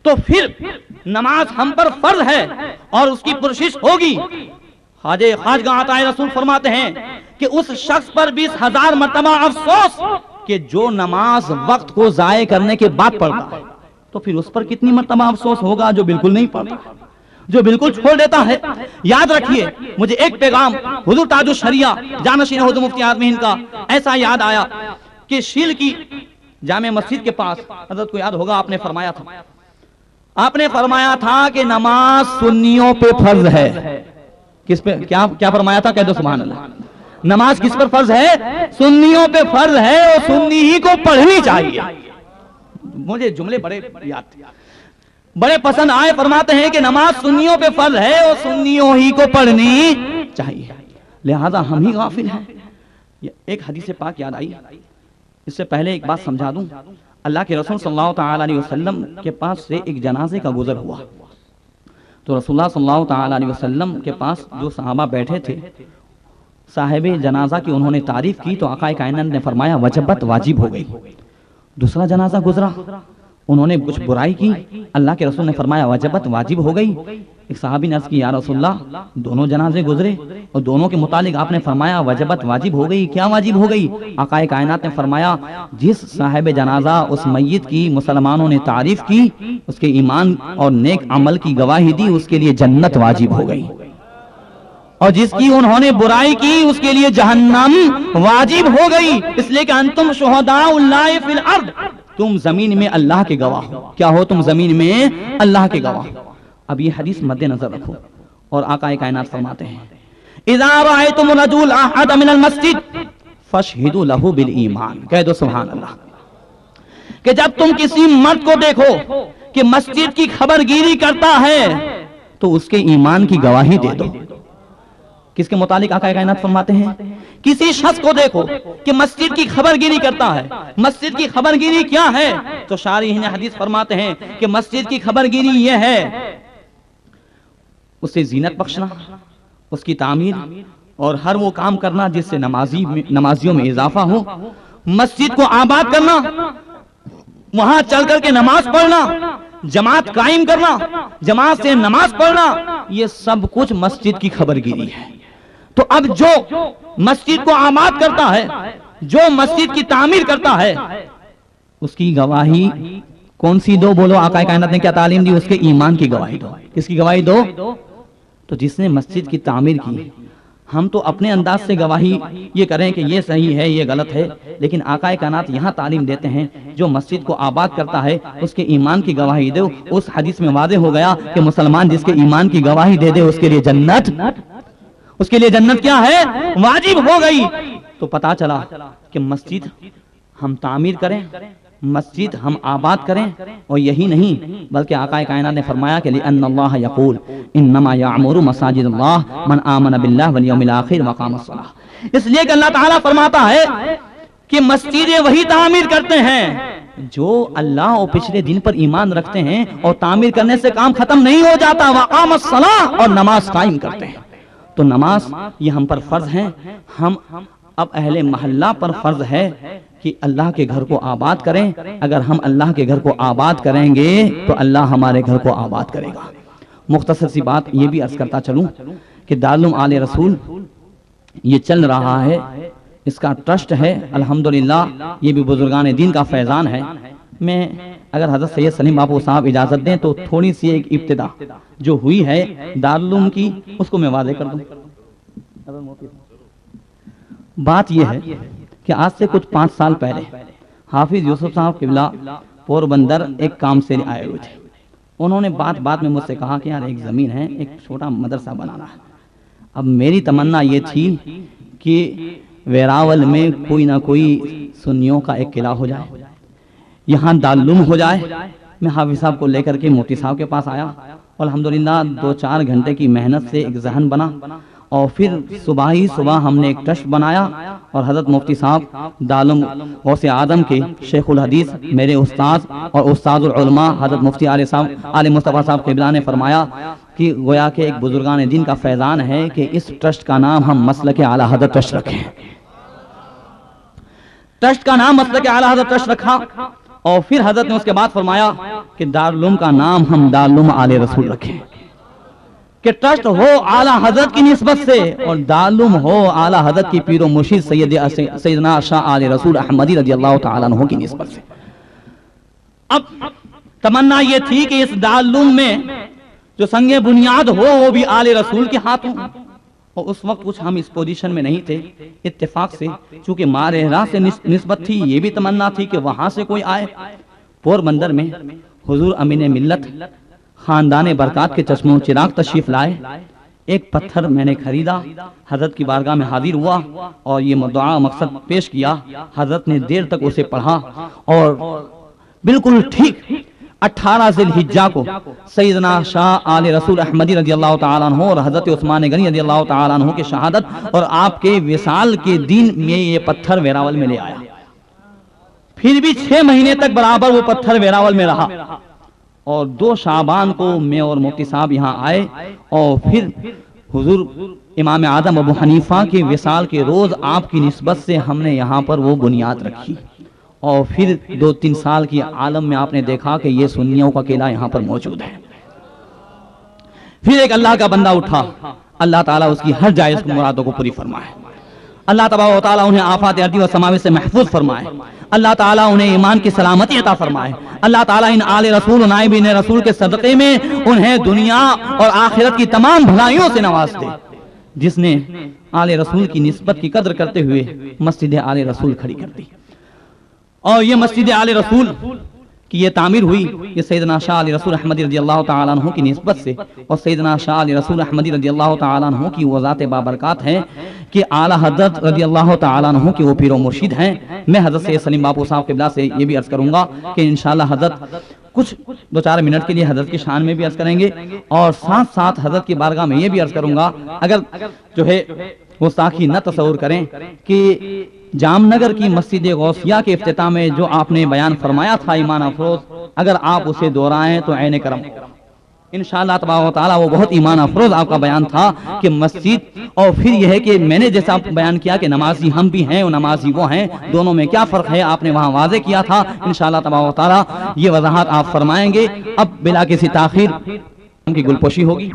[SPEAKER 1] تو پھر نماز ہم پر فرض ہے اور اس کی پرشش ہوگی۔ خواجہ عطا رسول فرماتے ہیں کہ اس شخص پر 20,000 مرتبہ افسوس کہ جو نماز وقت کو ضائع کرنے کے بعد پڑھتا ہے، تو پھر اس پر کتنی مرتبہ افسوس ہوگا جو بالکل نہیں پڑھتا، جو بالکل چھوڑ دیتا ہے۔ یاد رکھیے، مجھے ایک پیغام حضور تاج الشریعہ جانشین حضور مفتی اعظم ہند کا ایسا یاد آیا کہ شیل کی جامع مسجد کے پاس حضرت کو یاد ہوگا آپ نے فرمایا تھا کہ نماز سنیوں پہ فرض ہے۔ کس پہ کیا فرمایا تھا؟ کہہ دو سبحان اللہ۔ نماز کس پر فرض ہے؟ سنیوں پہ فرض ہے اور سنی ہی کو پڑھنی چاہیے۔ مجھے جملے بڑے پسند آئے۔ فرماتے ہیں کہ نماز سنیوں پہ فرض ہے اور سنیوں ہی کو پڑھنی چاہیے، لہذا ہم ہی غافل ہیں۔ ایک حدیث پاک یاد آئی، اس سے پہلے ایک بات سمجھا دوں۔ اللہ کے رسول صلی اللہ تعالی علیہ وسلم کے پاس سے ایک جنازے کا گزر ہوا، تو رسول اللہ صلی اللہ تعالی علیہ وسلم کے پاس جو صحابہ بیٹھے تھے، صاحب جنازہ کی انہوں نے تعریف کی تو آقا کائنات نے فرمایا وجبت، واجب ہو گئی۔ دوسرا جنازہ گزرا، انہوں نے کچھ برائی کی، اللہ کے رسول نے فرمایا وجبت، واجب ہو گئی۔ ایک صحابی نے عرض کی یا رسول اللہ دونوں جنازے گزرے اور دونوں کے متعلق آپ نے فرمایا وجبت، واجب ہو گئی، کیا واجب ہو گئی؟ آقا کائنات نے فرمایا جس صاحب جنازہ اس میت کی مسلمانوں نے تعریف کی، اس کے ایمان اور نیک عمل کی گواہی دی، اس کے لیے جنت واجب ہو گئی، اور جس کی انہوں نے برائی کی اس کے لیے جہنم واجب ہو گئی۔ اس لیے کہ انتم شہداء اللہ فی الارض، تم زمین میں اللہ کے گواہ ہو۔ کیا ہو تم؟ زمین میں اللہ کے گواہ۔ اب یہ حدیث مد نظر رکھو، اور آقا کائنات فرماتے ہیں اذا رأيتم الرجل احد من المسجد فاشهدوا له بالایمان، کہہ دو سبحان اللہ، کہ جب تم کسی مرد کو دیکھو کہ مسجد کی خبرگیری کرتا ہے تو اس کے ایمان کی گواہی دے دو۔ کس کے متعلق آقا کائنات فرماتے ہیں؟ کسی شخص کو دیکھو کہ مسجد کی خبرگیری کرتا ہے۔ مسجد کی خبرگیری کیا ہے؟ تو شارحین حدیث فرماتے ہیں کہ مسجد کی خبرگیری یہ ہے اسے زینت بخشنا، اس کی تعمیر اور ہر وہ کام کرنا جس سے نمازیوں میں اضافہ ہو، مسجد کو آباد کرنا، وہاں چل کر کے نماز پڑھنا، جماعت قائم کرنا، جماعت سے نماز پڑھنا، یہ سب کچھ مسجد کی خبرگیری ہے۔ تو اب جو مسجد کو آباد کرتا ہے، جو مسجد کی تعمیر کرتا ہے، اس کی گواہی کون سی دو؟ بولو آقا کائنات نے کیا تعلیم دی؟ اس کے ایمان کی گواہی دو۔ کس کی گواہی دو؟ تو جس نے مسجد کی تعمیر کی، ہم تو اپنے انداز سے گواہی یہ کریں کہ یہ صحیح ہے یہ غلط ہے، لیکن آقا کائنات یہاں تعلیم دیتے ہیں جو مسجد کو آباد کرتا ہے اس کے ایمان کی گواہی دو۔ اس حدیث میں واضح ہو گیا کہ مسلمان جس کے ایمان کی گواہی دے دے اس کے لیے جنت، اس کے لیے جنت کیا ہے؟ واجب ہو گئی۔ تو پتا چلا کہ مسجد ہم تعمیر کریں، مسجد ہم آباد کریں، اور یہی نہیں بلکہ آقا کائنات نے فرمایا کہ لِأَنَّ اللَّهَ يَقُولُ إِنَّمَا يَعْمُرُ مَسَاجِدَ اللَّهِ مَنْ آمَنَ بِاللَّهِ وَالْيَوْمِ الْآخِرِ وَأَقَامَ الصَّلَاةَ۔ اس لیے کہ اللہ تعالیٰ فرماتا ہے کہ مسجدیں وہی تعمیر کرتے ہیں جو اللہ اور پچھلے دن پر ایمان رکھتے ہیں، اور تعمیر کرنے سے کام ختم نہیں ہو جاتا، وَأَقَامَ الصَّلَاةَ، اور نماز قائم کرتے ہیں۔ تو نماز یہ ہم پر فرض ہے، ہم اب اہل محلہ پر فرض ہے کہ اللہ کے گھر کو آباد کریں۔ اگر ہم اللہ کے گھر کو آباد کریں گے تو اللہ ہمارے گھر کو آباد کرے گا۔ مختصر سی بات یہ بھی عرض کرتا چلوں کہ دارالعلوم آل رسول یہ چل رہا ہے، اس کا ٹرسٹ ہے، الحمدللہ یہ بھی بزرگان دین کا فیضان ہے۔ میں اگر حضرت سید سلیم باپو صاحب اجازت دیں تو تھوڑی سی ایک ابتدا جو ہوئی ہے دارالعلوم کی اس کو میں واضح کر دوں۔ بات یہ ہے کہ آج سے کچھ 5 سال پہلے حافظ یوسف صاحب قبلہ پوربندر ایک کام سے آئے ہوئے تھے۔ انہوں نے بات میں مجھ سے کہا کہ یار ایک زمین ہے، ایک چھوٹا مدرسہ بنانا ہے۔ اب میری تمنا یہ تھی کہ ویراول میں کوئی نہ کوئی سنیوں کا ایک قلعہ ہو جائے، یہاں دارالعلوم ہو جائے۔ میں حافظ صاحب کو لے کر کے مفتی صاحب کے پاس آیا، الحمدللہ 2-4 گھنٹے کی محنت سے ایک ذہن بنا، اور پھر صبح ہم نے ایک ٹرسٹ بنایا، اور حضرت مفتی صاحب دارالعلوم غوث اعظم کے شیخ الحدیث میرے استاد اور استاد العلماء حضرت مفتی علی مصطفیٰ صاحب قبلہ نے فرمایا کہ گویا کہ ایک بزرگان دین کا فیضان ہے کہ اس ٹرسٹ کا نام ہم مسلک اعلیٰ حضرت ٹرسٹ رکھیں۔ ٹرسٹ کا نام مسلک اعلیٰ حضرت ٹرسٹ رکھا، اور پھر حضرت نے اس کے بعد فرمایا کہ دارالعلوم کا نام ہم دارالعلوم آل رسول رکھیں، کہ ٹرسٹ ہو اعلیٰ حضرت کی نسبت سے اور دارالعلوم ہو اعلیٰ حضرت کی پیر و مرشد سیدنا شاہ آل رسول احمدی رضی اللہ تعالیٰ عنہ کی نسبت سے۔ اب تمنا یہ تھی کہ اس دارالعلوم میں جو سنگ بنیاد ہو وہ بھی آل رسول کے ہاتھ ہوں، اور اس وقت کچھ ہم اس پوزیشن میں نہیں تھے، اتفاق سے چونکہ مارہرہ سے نسبت تھی، یہ بھی تمنا تھی کہ وہاں سے کوئی آئے۔ پوربندر میں حضور امین ملت خاندان برکات کے چشموں چراغ تشریف لائے، ایک پتھر میں نے خریدا، حضرت کی بارگاہ میں حاضر ہوا اور یہ دعا مقصد پیش کیا۔ حضرت نے دیر تک اسے پڑھا اور بالکل ٹھیک 18 ذی الحجہ کو سیدنا شاہ آل رسول احمدی رضی اللہ تعالیٰ عنہ اور حضرت عثمان غنی رضی اللہ تعالیٰ عنہ کی شہادت اور آپ کے وصال کے دن میں یہ پتھر ویراول میں لے آیا۔ پھر بھی 6 مہینے تک برابر وہ پتھر ویراول میں رہا، اور 2 شعبان کو میں اور مفتی صاحب یہاں آئے، اور پھر حضور امام اعظم ابو حنیفہ کے وصال کے روز آپ کی نسبت سے ہم نے یہاں پر وہ بنیاد رکھی، اور پھر 2-3 سال کی عالم میں آپ نے دیکھا کہ یہ سنیوں کا قلعہ یہاں پر موجود ہے۔ پھر ایک اللہ کا بندہ اٹھا، اللہ تعالیٰ اس کی ہر جائز مرادوں کو پوری فرمائے، اللہ تبارک و تعالیٰ انہیں آفات ارضی و سماوی سے محفوظ فرمائے، اللہ تعالیٰ انہیں ایمان کی سلامتی عطا فرمائے، اللہ تعالیٰ ان آل رسول و نائبین رسول کے صدقے میں انہیں دنیا اور آخرت کی تمام بھلائیوں سے نواز دے۔ جس نے آل رسول کی نسبت کی قدر کرتے ہوئے مسجد آل رسول کھڑی کر دی، اور یہ مسجد آل رسول کی یہ تعمیر ہوئی یہ سیدنا شاہ علی رسول احمدی رضی اللہ تعالیٰ عنہ کی نسبت سے، اور سیدنا شاہ علی رسول احمدی رضی اللہ تعالیٰ عنہ کی وہ ذات بابرکات ہے کہ اعلیٰ حضرت رضی اللہ تعالیٰ عنہ کی وہ پیر و مرشد ہیں۔ میں حضرت سید سلیم باپو صاحب قبلہ سے یہ بھی عرض کروں گا کہ انشاءاللہ حضرت کچھ 2-4 منٹ کے لیے حضرت کی شان میں بھی عرض کریں گے، اور ساتھ ساتھ حضرت کی بارگاہ میں یہ بھی عرض کروں گا، اگر جو ہے گستاخی نہ تصور کریں کہ جام نگر کی مسجد غوثیہ کے افتتاح میں جو آپ نے بیان فرمایا تھا ایمان افروز، اگر آپ اسے دہرائیں تو عین کرم انشاءاللہ تبارک و تعالیٰ وہ بہت ایمان افروز آپ کا بیان تھا کہ مسجد، اور پھر یہ ہے کہ میں نے جیسا بیان کیا کہ نمازی ہم بھی ہیں اور نمازی وہ ہیں، دونوں میں کیا فرق ہے آپ نے وہاں واضح کیا تھا۔ انشاءاللہ تبارک و تعالیٰ یہ وضاحت آپ فرمائیں گے۔ اب بلا کسی تاخیر ان کی گلپوشی ہوگی۔